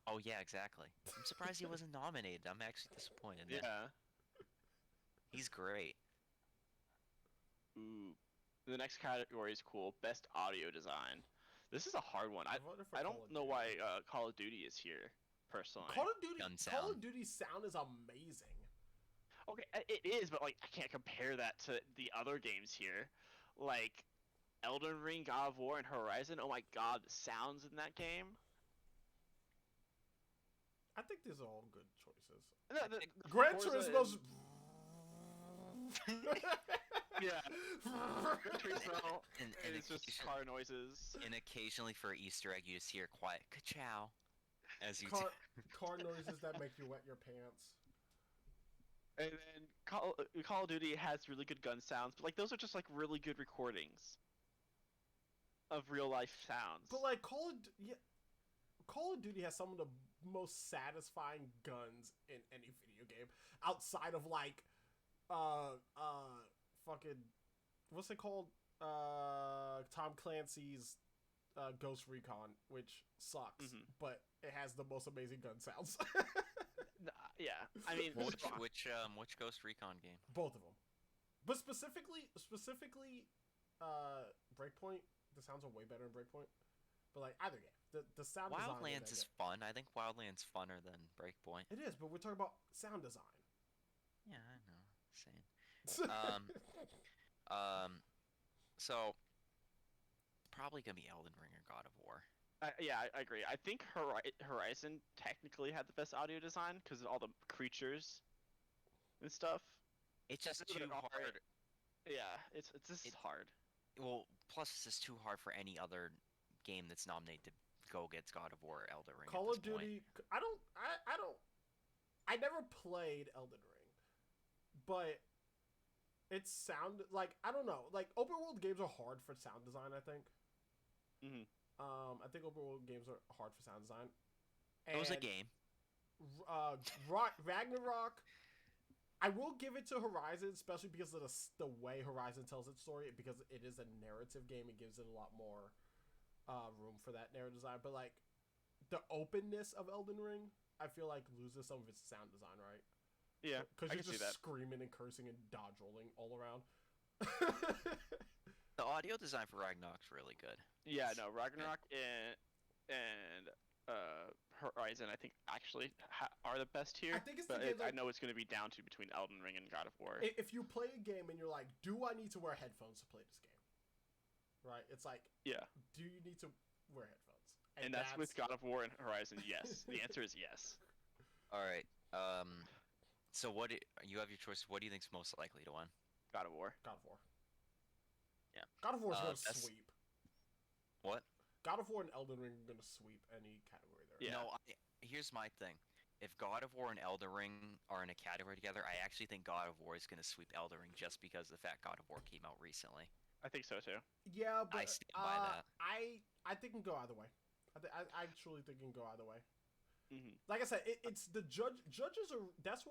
oh yeah, exactly. I'm surprised he wasn't nominated. I'm actually disappointed. Man.
Yeah.
He's great.
Ooh. The next category is cool. Best audio design. This is a hard one.
I voted for
I
Call
don't
of
know
Duty.
why Call of Duty is here personally.
Call of Duty.
Gun
Call
sound.
of Duty's sound is amazing.
Okay, it is, but like I can't compare that to the other games here, like Elden Ring, God of War, and Horizon. Oh my God, the sounds in that game.
I think these are all good choices.
The
Gran
Forza
Turismo's.
yeah. Gran Turismo
And
is just car noises.
And occasionally for Easter egg, you just hear quiet ka-chow as you.
Car noises that make you wet your pants.
And then Call of Duty has really good gun sounds, but like those are just like really good recordings of real life sounds.
But like Call of Duty has some of the most satisfying guns in any video game outside of like fucking what's it called? Tom Clancy's Ghost Recon, which sucks, but it has the most amazing gun sounds.
Yeah, I mean,
which Ghost Recon game?
Both of them, but specifically, Breakpoint. The sounds are way better in Breakpoint. But like either game, the sound design.
Wildlands is fun. I think Wildlands funner than Breakpoint.
It is, but we're talking about sound design.
Yeah, I know. Same. So probably gonna be Elden Ring or God of War.
yeah, I agree. I think Horizon technically had the best audio design because of all the creatures and stuff.
It's just too hard.
Yeah, it's just hard.
Well, plus it's just too hard for any other game that's nominated to go against God of War or Elden Ring.
Call of Duty. I never played Elden Ring, but it sound like I don't know. Like open world games are hard for sound design. I think. I think open world games are hard for sound design.
It was a game.
Ragnarok. I will give it to Horizon, especially because of the way Horizon tells its story. Because it is a narrative game, it gives it a lot more room for that narrative design. But like the openness of Elden Ring, I feel like loses some of its sound design, right?
Yeah,
because you're just screaming and cursing and dodge rolling all around.
The audio design for Ragnarok's really good.
Yeah, no, Ragnarok and Horizon, I think actually are the best here.
I think it's
but I know it's going to be down to between Elden Ring and God of War.
If you play a game and you're like, do I need to wear headphones to play this game? Right? It's like,
yeah.
Do you need to wear headphones?
And that's with God of War and Horizon. Yes, the answer is yes.
All right. So you have your choice. What do you think's most likely to win?
God of War.
God of War.
Yeah.
God of War's gonna sweep.
What?
God of War and Elden Ring are gonna sweep any category there.
Yeah.
No, here's my thing. If God of War and Elden Ring are in a category together, I actually think God of War is gonna sweep Elden Ring just because of the fact God of War came out recently.
I think so too.
Yeah, but
I stand by that.
I think it can go either way. I truly think it can go either way.
Mm-hmm.
Like I said, it's the judges are. That's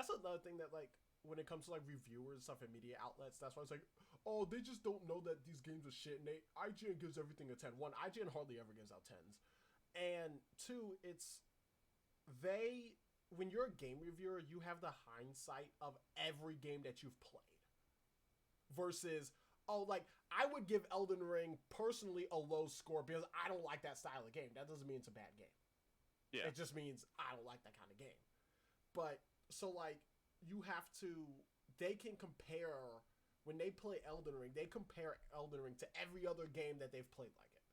another thing that like when it comes to like reviewers and stuff and media outlets, that's why it's like, oh, they just don't know that these games are shit. And IGN gives everything a 10. One, IGN hardly ever gives out 10s, and two, when you're a game reviewer, you have the hindsight of every game that you've played. Versus, like I would give Elden Ring personally a low score because I don't like that style of game. That doesn't mean it's a bad game.
Yeah.
It just means I don't like that kind of game. But so like you have to. They can compare when they play Elden Ring. They compare Elden Ring to every other game that they've played like it.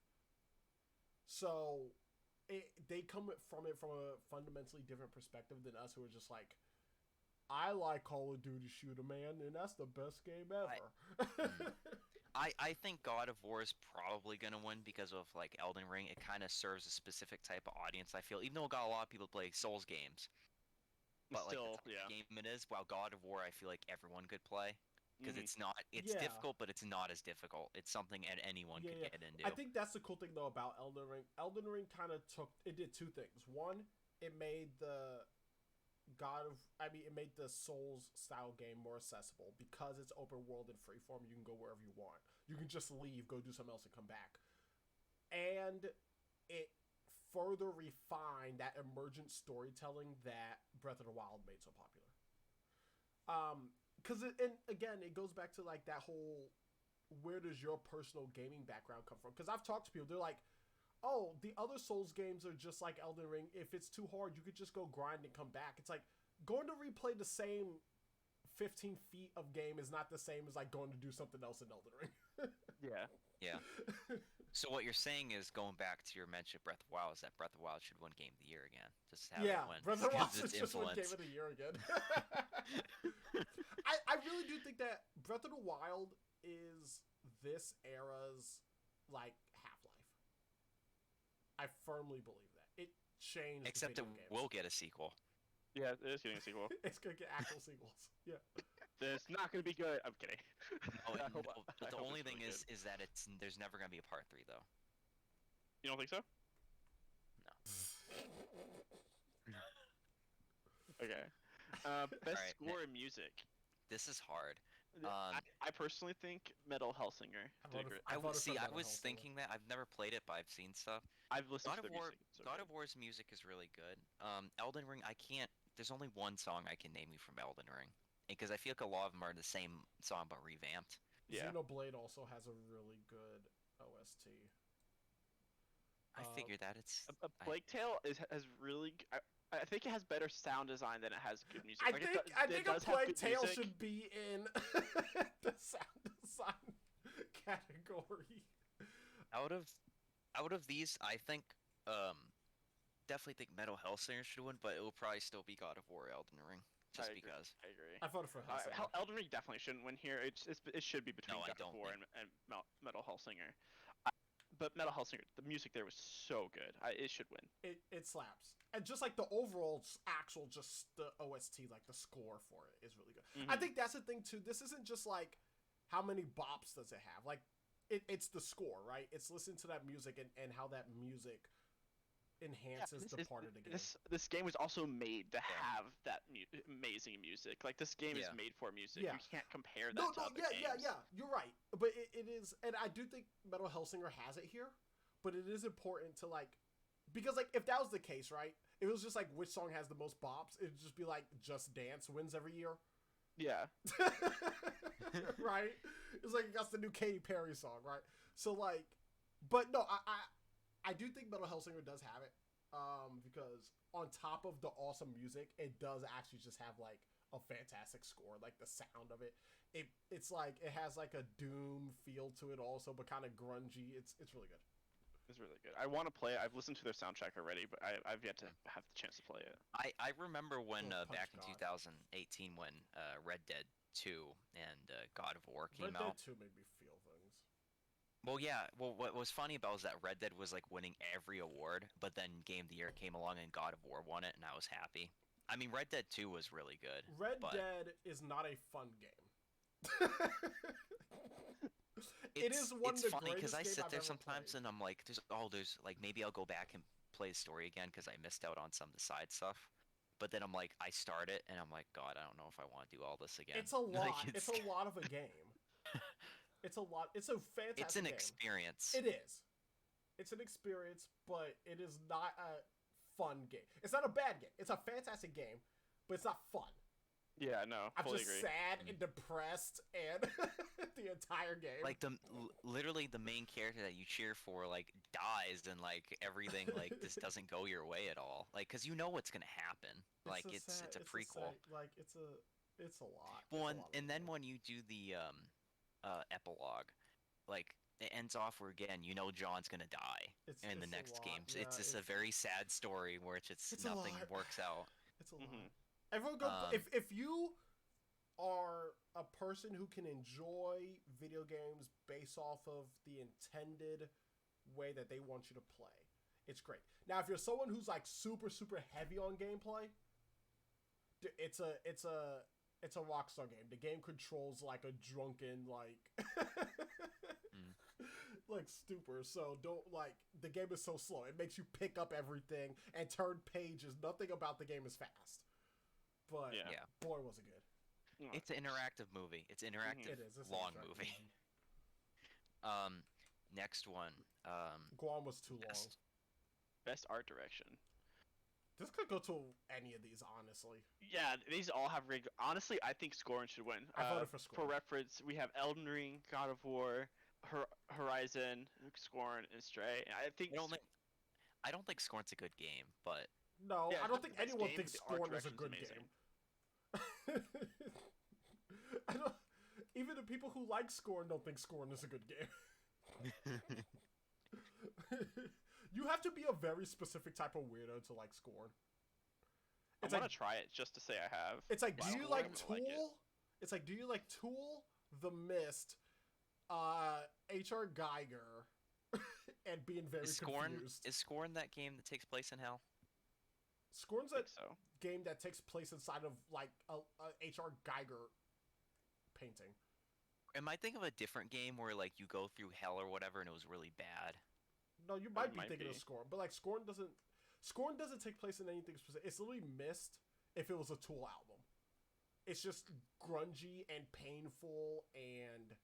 So they come from it from a fundamentally different perspective than us, who are just like, I like Call of Duty Shooter, man, and that's the best game ever.
I think God of War is probably gonna win because of like Elden Ring. It kind of serves a specific type of audience. I feel, even though a lot of people play Souls games, but
still,
like the type of game it is. While God of War, I feel like everyone could play because it's difficult, but it's not as difficult. It's something anyone could get into.
I think that's the cool thing though about Elden Ring. Elden Ring kind of did two things. One, it made it made the Souls style game more accessible because it's open world and freeform. You can go wherever you want. You can just leave, go do something else, and come back. And it further refined that emergent storytelling that Breath of the Wild made so popular. Because and again, it goes back to like that whole where does your personal gaming background come from? Because I've talked to people, they're like, oh, the other Souls games are just like Elden Ring. If it's too hard, you could just go grind and come back. It's like going to replay the same 15 feet of game is not the same as like going to do something else in Elden Ring.
Yeah.
Yeah. So what you're saying is, going back to your mention of Breath of the Wild, is that Breath of the Wild should win Game of the Year again. Just have
Yeah,
it win.
Breath of the Wild
because
should
its
just win Game
influence.
of the Year again. I really do think that Breath of the Wild is this era's like Half-Life. I firmly believe that. It changed
Except it
video games.
will get a sequel.
Yeah, it is getting a sequel.
It's gonna get actual sequels. Yeah.
It's not gonna be good. I'm kidding.
No,
I hope-
no,
I
the
hope
only
it's
thing
really
is that there's never gonna be a part 3 though.
You don't think so?
No.
Okay. Best
Alright,
score in music.
This is hard.
I personally think Metal Hellsinger did great.
I voted for
I
Metal
was
Hellsinger.
thinking that. I've never played it, but I've seen stuff.
I've listened
God
to
of
the
War,
music. It's so
God
good.
of War's music is really good. Elden Ring, I can't. There's only one song I can name you from Elden Ring, because I feel like a lot of them are the same song but revamped.
Yeah.
Xenoblade also has a really good OST.
I figured that it's.
Plague Tale has really. I think it has better sound design than it has good music.
I
Like,
think
it
I think a
does have
Plague
good
Tale
music.
should be in the sound design category.
Out of these, I think definitely think Metal Hellsinger should win, but it will probably still be God of War, Elden Ring, just
I agree.
because.
I agree.
I voted for Hellsinger.
Elden Ring definitely shouldn't win here. It should be between
No, I
God of
don't
War
think-
and Metal Hellsinger. But Metal Hellsinger, the music there was so good. It should win.
It slaps, and just like the overall actual just the OST, like the score for it is really good. I think that's the thing too. This isn't just like how many bops does it have. Like it's the score, right? It's listening to that music and how that music enhances the part of the game.
This game was also made to have that amazing music. Like this game is
Yeah.
made for music.
Yeah.
You can't compare that
No,
to other
yeah,
games.
yeah. You're right, but it is, and I do think Metal Hellsinger has it here. But it is important to like, because like if that was the case, right? If it was just like which song has the most bops, it'd just be like Just Dance wins every year,
Yeah.
right? It's like that's the new Katy Perry song, right? So like, but no, I do think Metal Hellsinger does have it, because on top of the awesome music, it does actually just have like a fantastic score. Like the sound of it's like it has like a Doom feel to it also, but kind of grungy. It's really good.
It's really good. I want to play it. I've listened to their soundtrack already, but I've yet to have the chance to play it.
I remember when
Oh, Punch
back in
God.
2018 when Red Dead 2 and God of War came
Red
out.
Dead 2 made me feel things.
Well, yeah. Well, what was funny about it was that Red Dead was like winning every award, but then Game of the Year came along and God of War won it, and I was happy. I mean, Red Dead 2 was really good.
Red
but
Dead is not a fun game. It is one of the
funny
greatest
I
games
sit
I've
there
ever
sometimes
played.
and I'm like, there's like maybe I'll go back and play the story again because I missed out on some of the side stuff. But then I'm like, I start it and I'm like, God, I don't know if I want to do all this again.
It's a lot.
Like,
It's a lot of a game. It's a lot. It's a fantastic
it's an
game.
experience.
It is. It's an experience, but it is not a fun game. It's not a bad game. It's a fantastic game, but it's not fun.
Yeah, no,
I'm
fully
just
agree.
sad and depressed and the entire game.
Like literally the main character that you cheer for like dies and like everything like this doesn't go your way at all. Like because you know what's gonna happen. Like it's a prequel.
Like it's a lot.
Well,
It's a lot of
and then
game.
when you do the epilogue, like it ends off where again you know John's gonna die
It's
in the
a
next
lot.
game. So
Yeah,
it's just a very sad story where it's just
It's a
nothing
lot.
works out.
It's a lot.
Mhm.
Everyone go.
Um,
If you are a person who can enjoy video games based off of the intended way that they want you to play, it's great. Now, if you're someone who's like super heavy on gameplay, it's a Rockstar game. The game controls like a drunken like like stupor. So don't like the game is so slow. It makes you pick up everything and turn pages. Nothing about the game is fast. But
Yeah.
Yeah.
boy, was it good.
It's an interactive movie. It's an interactive
It is. It's an
long
interactive
movie.
movie.
Next one.
Guam was too long.
Best
Best art direction.
This could go to any of these, honestly.
Yeah, these all have rigged. Honestly, I think Scorn should win.
I voted for
For
Scorn.
reference, we have Elden Ring, God of War, Horizon, Scorn, and Stray. I think.
I don't think Scorn's a good game, but
No,
Yeah,
I
it's
don't
not
think
the best
anyone
game,
thinks
but the art
Scorn is a
direction's
good
amazing.
game. I don't. Even the people who like Scorn don't think Scorn is a good game. You have to be a very specific type of weirdo to like Scorn.
I
It's
want
like,
to try it just to say I have.
it's like, do
Wow.
you like
I
Tool?
like it.
It's like, do you like Tool, The Mist, H.R. Geiger, and being very confused?
Is Scorn that game that takes place in hell?
Scorn's
I
a
think so.
game that takes place inside of like a H.R. Geiger painting.
Am I thinking of a different game where like you go through hell or whatever and it was really bad?
No, you might be
might
thinking
be.
of Scorn, but like Scorn doesn't take place in anything specific. It's literally Mist if it was a Tool album. It's just grungy and painful and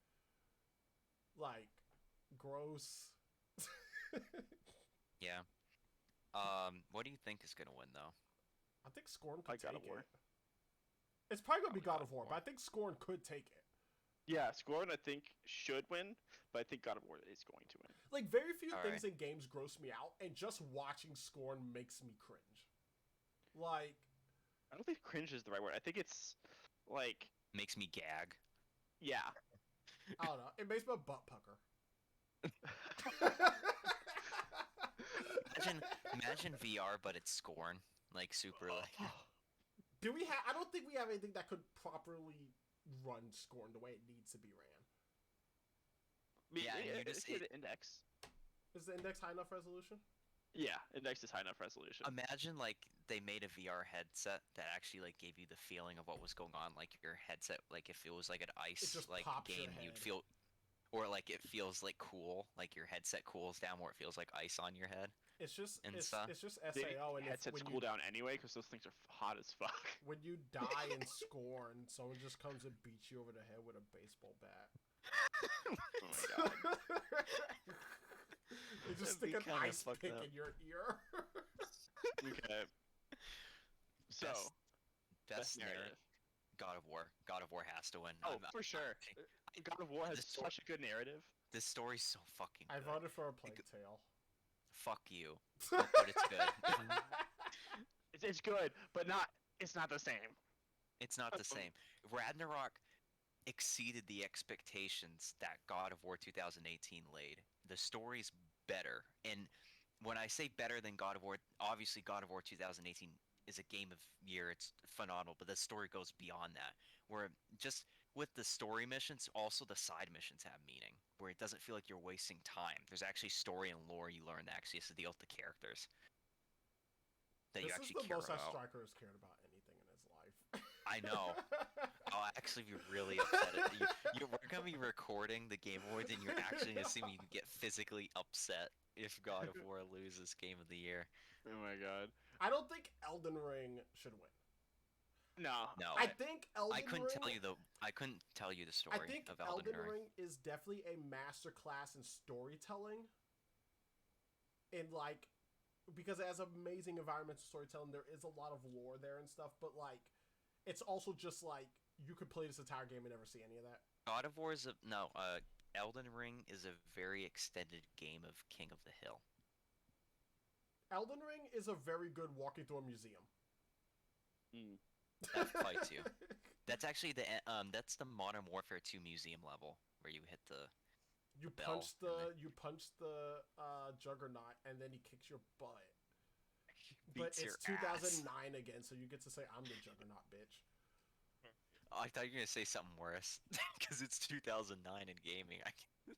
like gross.
Yeah. What do you think is gonna win though?
I think Scorn
Like
could
God of
take
War.
it. It's probably gonna be
Probably
God of War, but I think Scorn could take it.
Yeah, Scorn I think should win, but I think God of War is going to win.
Like very few
All
things
right.
in games gross me out, and just watching Scorn makes me cringe. Like,
I don't think cringe is the right word. I think it's like,
Makes me gag.
yeah.
I don't know. It makes my butt pucker.
Imagine VR, but it's Scorn, like super like.
Do we have? I don't think we have anything that could properly run Scorn the way it needs to be ran.
Yeah, and you just-
the index.
Is the index high enough resolution?
Yeah, index is high enough resolution.
Imagine like they made a VR headset that actually like gave you the feeling of what was going on, like your headset, like if it was like an ice
just
like
pops your
game, you'd
head.
feel, or like it feels like cool, like your headset cools down where it feels like ice on your head.
It's just
And
it's,
stuff.
it's just
They
SAO, and
headsets
when
cool down anyway because those things are hot as fuck.
when you die in Scorn, someone just comes and beats you over the head with a baseball bat.
Oh my god.
They just
That'd
stick
be
an
kinda
ice
fucked
pick
up.
in your ear.
Okay. So,
Best
narrative.
narrative. God of War. God of War has to win.
Oh,
I'm-
for sure. God of War has
This story-
such a good narrative.
This story's so fucking
I
good.
voted for a Plague Tale.
Fuck you. But it's good.
It's good, but it's not the same.
It's not the same. Ragnarok exceeded the expectations that God of War 2018 laid. The story's better. And when I say better than God of War, obviously God of War 2018 is a game of year. It's phenomenal, but the story goes beyond that. Where just with the story missions, also the side missions have meaning. Where it doesn't feel like you're wasting time. There's actually story and lore you learn that actually has to deal with the characters. That you
This is
actually
the
care
most that
about.
Striker has cared about anything in his life.
I know. I'll actually be really upset at you. We're gonna be recording the Game Awards, and you're actually gonna see me get physically upset if God of War loses Game of the Year.
Oh my god.
I don't think Elden Ring should win.
No.
No,
I think Elden
I couldn't
Ring,
tell you the
I
story
think
of Elden Ring.
Ring is definitely a masterclass in storytelling. In like, because it has amazing environmental storytelling, there is a lot of lore there and stuff. But like, it's also just like you could play this entire game and never see any of that.
God of War is Elden Ring is a very extended game of King of the Hill.
Elden Ring is a very good walking through a museum.
Mm.
That fights you. That's actually that's the Modern Warfare 2 museum level where you hit the
You
bell
punch the Juggernaut, and then he kicks your butt. But
beats your
it's
ass.
2009 again, so you get to say, "I'm the Juggernaut, bitch."
Oh, I thought you were gonna say something worse because it's 2009 in gaming. I can't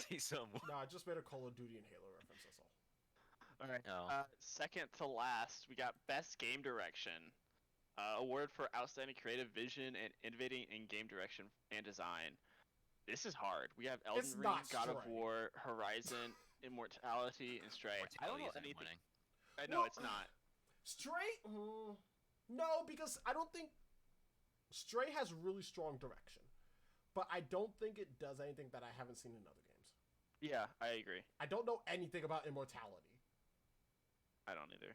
say something worse.
No, I just made a Call of Duty and Halo reference. That's all.
All right.
Oh.
Second to last, we got Best Game Direction. Award for outstanding creative vision and innovating in game direction and design. This is hard. We have Elden
It's
Ring,
not
God of
Stray.
War, Horizon, Immortality, and Stray. I don't know
Mortality isn't
anything.
winning.
I know
Well,
it's not.
Stray? No, because I don't think Stray has really strong direction. But I don't think it does anything that I haven't seen in other games.
Yeah, I agree.
I don't know anything about Immortality.
I don't either.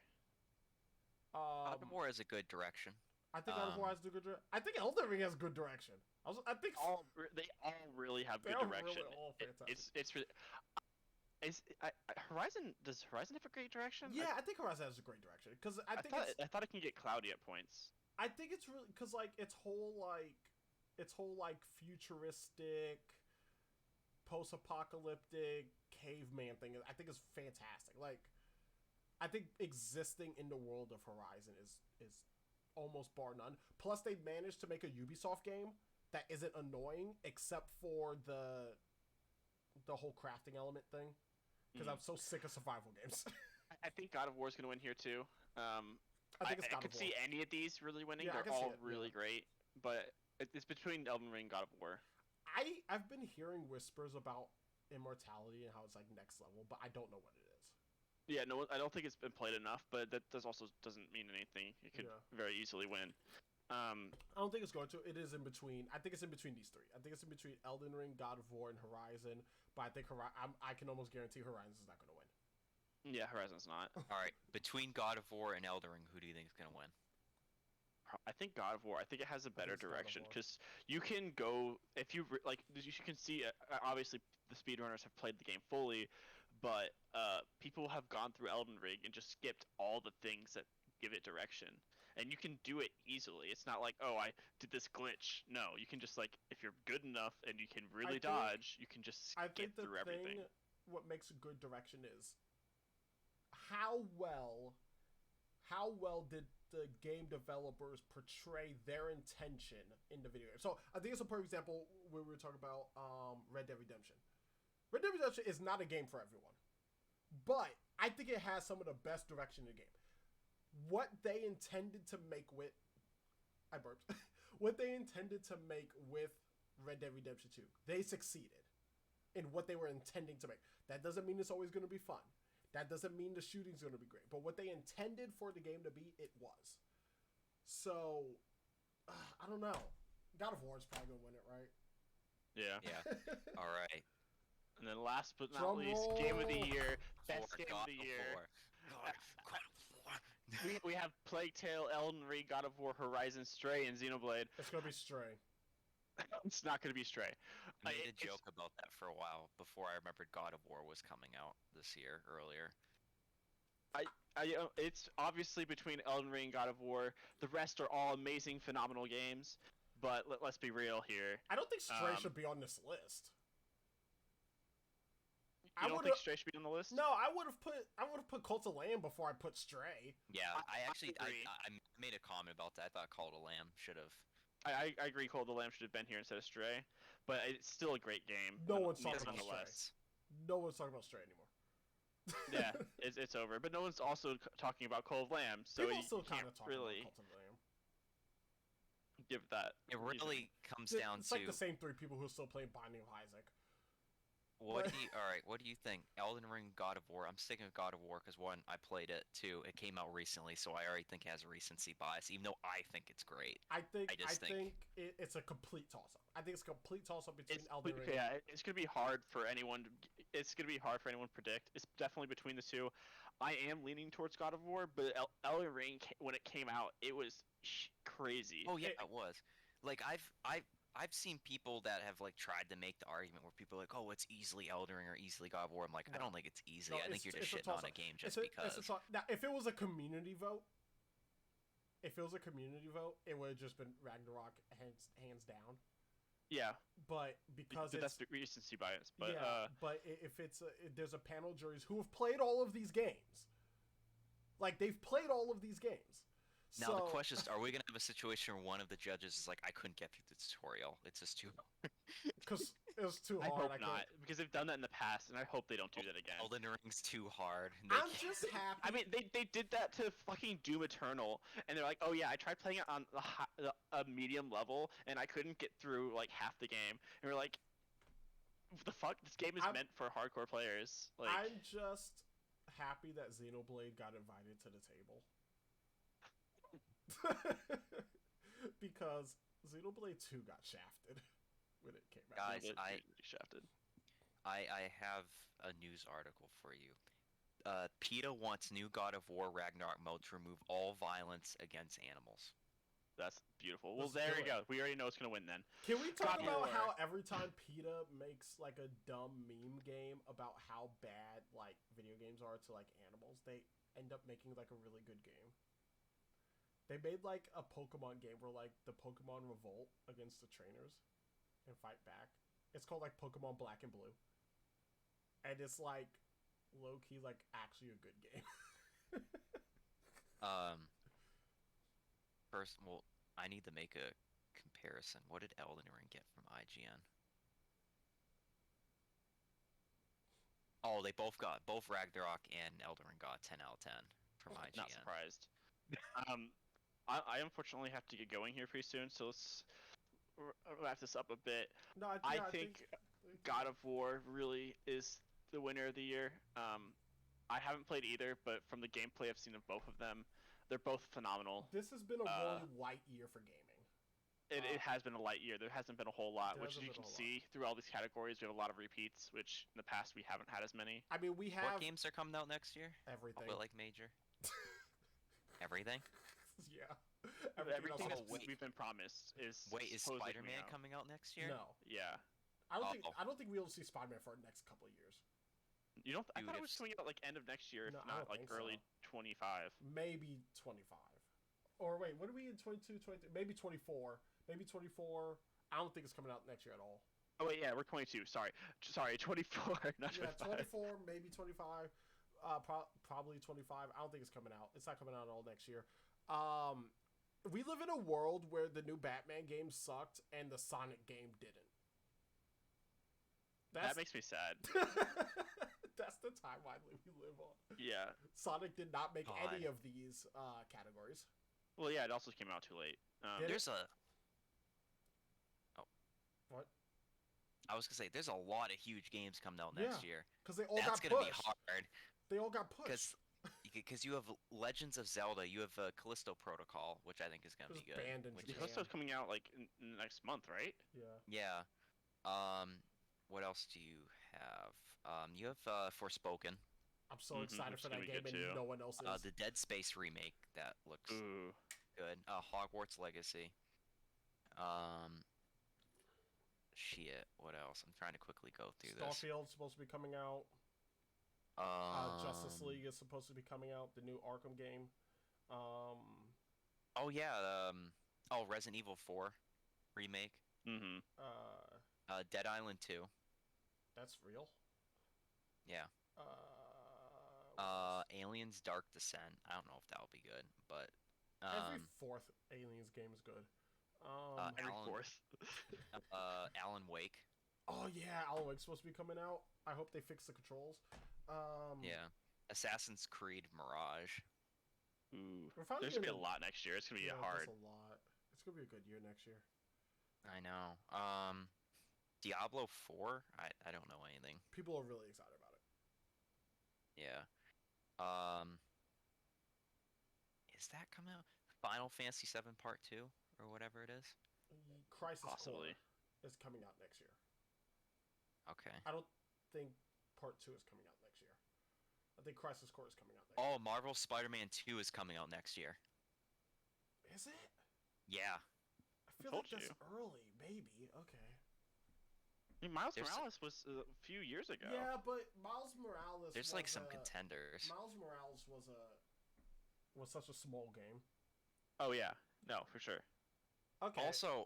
God of War is a good direction.
I think God of War has good direction. I think Elden Ring has good direction. I think
They all really have
they
good
are
direction.
really all fantastic.
Horizon, does Horizon have a great direction?
Yeah, I think Horizon has a great direction because I think
I thought it can get cloudy at points.
I think it's really because like its whole futuristic, post-apocalyptic caveman thing. I think is fantastic. Like, I think existing in the world of Horizon is almost bar none. Plus, they managed to make a Ubisoft game that isn't annoying except for the whole crafting element thing. Because I'm so sick of survival games.
I think God of War is going to win here too.
I think it's God
I
of
could
War.
see any of these really winning.
Yeah, I
They're
can see
all
it,
really
yeah.
great, but it's between Elden Ring and God of War.
I've been hearing whispers about Immortality and how it's like next level, but I don't know what it is.
Yeah, no, I don't think it's been played enough, but that doesn't mean anything. It could
Yeah.
very easily win.
I don't think it's going to. It is in between. I think it's in between these three. I think it's in between Elden Ring, God of War, and Horizon. But I think I can almost guarantee Horizon is not going to win.
Yeah, Horizon's not.
All right, between God of War and Elden Ring, who do you think is gonna win?
I think God of War. I think it has a better
it's God of
direction
War.
because you can go if you like. You can see obviously the speedrunners have played the game fully, but people have gone through Elden Ring and just skipped all the things that give it direction, and you can do it easily. It's not like, oh, I did this glitch. No, you can just like if you're good enough and you can really dodge, you can just
I
skip
think the
through everything.
thing, what makes a good direction is how well did the game developers portray their intention in the video game. So I think it's a perfect example where we were talking about Red Dead Redemption. Red Dead Redemption is not a game for everyone, but I think it has some of the best direction in the game. What they intended to make with I burped. What they intended to make with Red Dead Redemption 2, they succeeded in what they were intending to make. That doesn't mean it's always going to be fun. That doesn't mean the shooting's going to be great. But what they intended for the game to be, it was. So, I don't know. God of War is probably going to win it, right?
Yeah.
Yeah. All right.
And then last but not
Drum
least,
roll.
Game of the Year, best
For
game
God
of the year.
War. God of War.
We have Plague Tale, Elden Ring, God of War, Horizon, Stray, and Xenoblade.
It's going to be Stray.
It's not going to be Stray.
I made a joke about that for a while before I remembered God of War was coming out this year earlier.
It's obviously between Elden Ring and God of War. The rest are all amazing, phenomenal games. But let's be real here.
I don't think Stray should be on this list.
You don't think Stray should be on the list?
No, I would have put Cult of Lamb before I put Stray.
Yeah, I actually
agree.
I made a comment about that. I thought Call of Lamb should have.
I agree. Call of the Lamb should have been here instead of Stray, but it's still a great game.
No one's talking about
nonetheless.
No one's talking about Stray anymore.
Yeah, it's over. But no one's also talking about Call of Lamb, so
People
you
still
can't
kind of talk
really
about Cult of Lamb.
give that.
It
reason.
really comes down
It's
to
like the same three people who are still playing Binding of Isaac.
what do you. All right, what do you think? Elden Ring, God of War. I'm sticking with God of War because one, I played it. Two, it came out recently, so I already think it has a recency bias, even though I think it's great.
I think
think
it's a complete toss-up. I think it's a complete toss-up between
It's,
Elden Ring.
yeah, it's gonna be hard for anyone. It's gonna be hard for anyone to predict. It's definitely between the two. I am leaning towards God of War, but Elden Ring, when it came out, it was crazy.
Oh yeah, it was. Like I've seen people that have like tried to make the argument where people are like, oh, it's easily Elden Ring or easily God of War. I'm like, I don't think it's easily.
No,
I think you're just
it's
shitting on a
toss-up.
game just
It's
because.
now, if it was a community vote, it would have just been Ragnarok hands down.
Yeah,
But because
that's the recency bias. But
yeah, but if it's there's a panel of juries who have played all of these games, like they've played all of these games.
Now
So,
the question is, are we gonna have a situation where one of the judges is like, I couldn't get through the tutorial. It's just too hard.
because it was too
I
hard.
hope not, because they've done that in the past, and I hope they don't do that again.
Elden Ring's too hard.
I'm just happy.
I mean, they did that to fucking Doom Eternal, and they're like, oh yeah, I tried playing it on a medium level, and I couldn't get through like half the game. And we're like, the fuck, this game is meant for hardcore players. Like,
I'm just happy that Xenoblade got invited to the table. Because Xenoblade 2 got shafted when it came out.
Guys,
it shafted.
I have a news article for you. PETA wants new God of War Ragnarok mode to remove all violence against animals.
That's beautiful. Well,
Let's
there
do
you
it.
go. We already know it's gonna win then.
Can we talk
God of
about
War.
how every time PETA makes like a dumb meme game about how bad like video games are to like animals, they end up making like a really good game. They made like a Pokemon game where like the Pokemon revolt against the trainers and fight back. It's called like Pokemon Black and Blue. And it's like low key like actually a good game.
Um, First, well, I need to make a comparison. What did Elden Ring get from IGN? Oh, they both Ragnarok and Elden Ring got 10 out of 10 from IGN.
Not surprised. um, I unfortunately have to get going here pretty soon, so let's wrap this up a bit.
No,
I think God of War really is the winner of the year. I haven't played either, but from the gameplay I've seen of both of them, they're both phenomenal.
this has been a really light year for gaming.
It has been a light year. There hasn't been a whole lot,
There
which
hasn't
you
been a
can
whole
see through all these categories. We have a lot of repeats, which in the past we haven't had as many.
I mean, we
What
have
games are coming out next year?
everything.
But like major? Everything?
Yeah.
Everything
else.
Oh, wait.
we've been promised is
Wait, is
supposedly
Spider-Man
out.
coming out next year?
No,
Yeah.
I don't
Oh.
think. I don't think we'll see Spider-Man for the next couple of years.
You don't? I
Dude,
thought it
if
was coming out like end of next year, if
No, I
not
don't
like
think
early
so.
25.
Maybe 25. Or wait, what are we in 22, 23? Maybe 24. Maybe 24. I don't think it's coming out next year at all.
Oh wait, yeah, we're 22. Sorry, 24, not
Yeah,
25.
24, maybe 25. Probably 25. I don't think it's coming out. It's not coming out at all next year. We live in a world where the new Batman game sucked and the Sonic game didn't.
That makes me sad.
That's the timeline we live on.
Yeah.
Sonic did not make
God.
any of these categories.
Well, yeah, it also came out too late.
Did
There's a...
What?
I was gonna say, there's a lot of huge games coming out next year.
Because they all
That's
got
gonna
pushed.
be hard.
They all got pushed.
Because you have Legends of Zelda, you have Callisto Protocol, which I think is gonna
It
be
was
good.
banned in
which
Japan.
is-
Callisto's coming out like in next month, right?
Yeah.
Yeah. What else do you have? You have Forspoken,
I'm so excited
which
for
is gonna
that
be
game,
good,
and
too.
no one else is.
the Dead Space remake that looks
Ooh.
good. Hogwarts Legacy. Shit. What else? I'm trying to quickly go through this.
Starfield's supposed to be coming out. Justice League is supposed to be coming out. The new Arkham game.
Oh yeah. Resident Evil 4 remake.
Mm-hmm.
Dead Island 2.
That's real.
Yeah.
What else?
Aliens Dark Descent. I don't know if that'll be good, but
Every fourth Aliens game is good.
Every
Alan-
fourth.
Alan Wake.
Oh yeah, Alan Wake's supposed to be coming out. I hope they fix the controls.
Yeah. Assassin's Creed Mirage.
Ooh.
We're finally
There's gonna be a
getting
lot next year. It's gonna be
yeah,
hard.
there's a lot. It's gonna be a good year next year.
I know. Diablo 4? I don't know anything.
People are really excited about it.
Yeah. Is that coming out? Final Fantasy 7 Part 2 or whatever it is?
Crisis
Possibly.
Core is coming out next year.
Okay.
I don't think Part 2 is coming out next year. I think Crisis Core is coming out next year.
Oh, Marvel Spider-Man 2 is coming out next year.
Is it?
Yeah.
I feel
Told
like that's
you.
early. Maybe. Okay.
I mean, Miles
There's-
Morales was a few years ago.
Yeah, but Miles Morales.
There's like some contenders.
Miles Morales was such a small game.
Oh yeah. No, for sure.
Okay.
Also,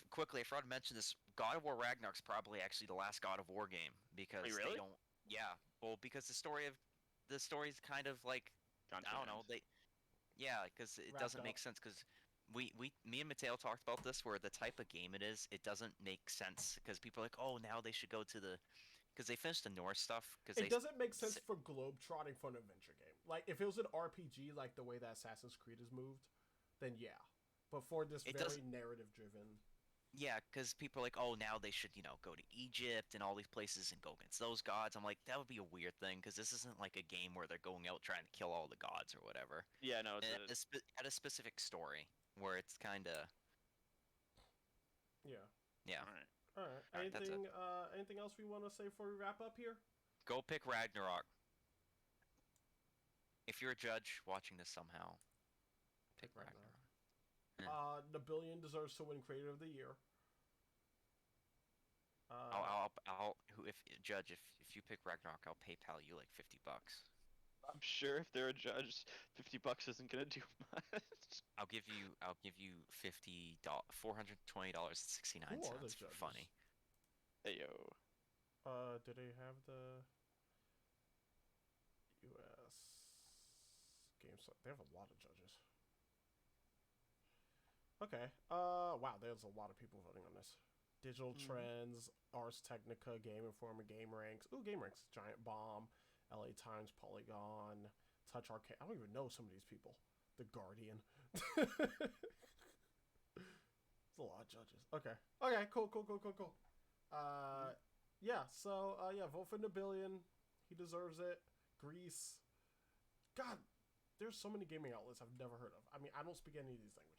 quickly, I forgot to mention this. God of War Ragnarok's probably actually the last God of War game because
Wait, really?
they don't. Yeah, well, because the story's kind of like
Gone to
I don't
an
know.
end.
Yeah, because it
Wrapped
doesn't
up.
make sense. Because me and Mateo talked about this, where the type of game it is, it doesn't make sense. Because people are like, oh, now they should go to the, because they finished the Norse stuff. Because
It doesn't make sense for globetrotting for an adventure game. Like if it was an RPG, like the way that Assassin's Creed is moved, then yeah. But for this
It
very
doesn't-
narrative-driven,
Yeah, because people are like, oh, now they should, go to Egypt and all these places and go against those gods. I'm like, that would be a weird thing, because this isn't like a game where they're going out trying to kill all the gods or whatever.
Yeah, no, it's
It had a specific story where it's kind of,
yeah.
yeah.
all right.
All right.
Alright, that's it.
Anything else we want to say before we wrap up here?
Go pick Ragnarok. if you're a judge watching this somehow, pick
Ragnarok.
Ragnarok.
Nabillion deserves to win Creator of the Year.
If you pick Ragnarok, I'll PayPal you like $50.
I'm sure if they're a judge, $50 isn't gonna do much.
I'll give you $420.69
Who are the
for
judges?
funny.
Hey yo.
Do they have the U.S. games? They have a lot of judges. Okay. Wow, there's a lot of people voting on this. Digital Trends, Ars Technica, Game Informer, Game Ranks. Ooh, Game Ranks. Giant Bomb, LA Times, Polygon, Touch Arcade. I don't even know some of these people. The Guardian. It's a lot of judges. Okay. Okay, cool. Yeah, so, vote for Nabillion. He deserves it. Greece. God, there's so many gaming outlets I've never heard of. I mean, I don't speak any of these languages.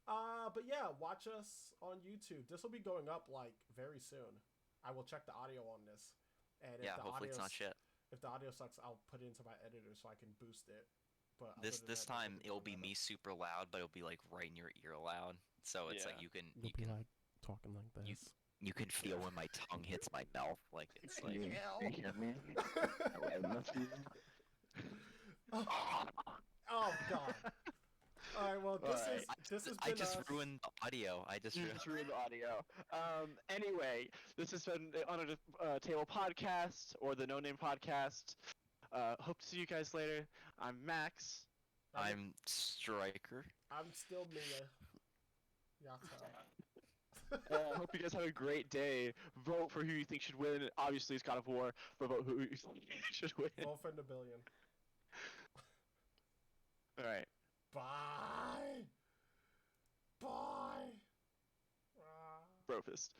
But yeah, watch us on YouTube. This will be going up, like, very soon. I will check the audio on this. And if
Hopefully it's not shit.
If the audio sucks, I'll put it into my editor so I can boost it. But
This time it'll be me super loud, but it'll be like right in your ear loud. So it's like you can
like talking like this.
you can feel when my tongue hits my mouth. Like it's like
You hear me?
Oh god. All right, well, this has been
I just ruined the audio. I just
ruined the audio. Anyway, this has been the Under the Table podcast or the No Name podcast. Hope to see you guys later. I'm Max.
I'm Striker.
I'm still Mia. Yata.
Hope you guys have a great day. Vote for who you think should win. Obviously, it's God of War, but vote who you think should win.
Vote for Nabillion.
All right.
Bye. Bye.
Brofist.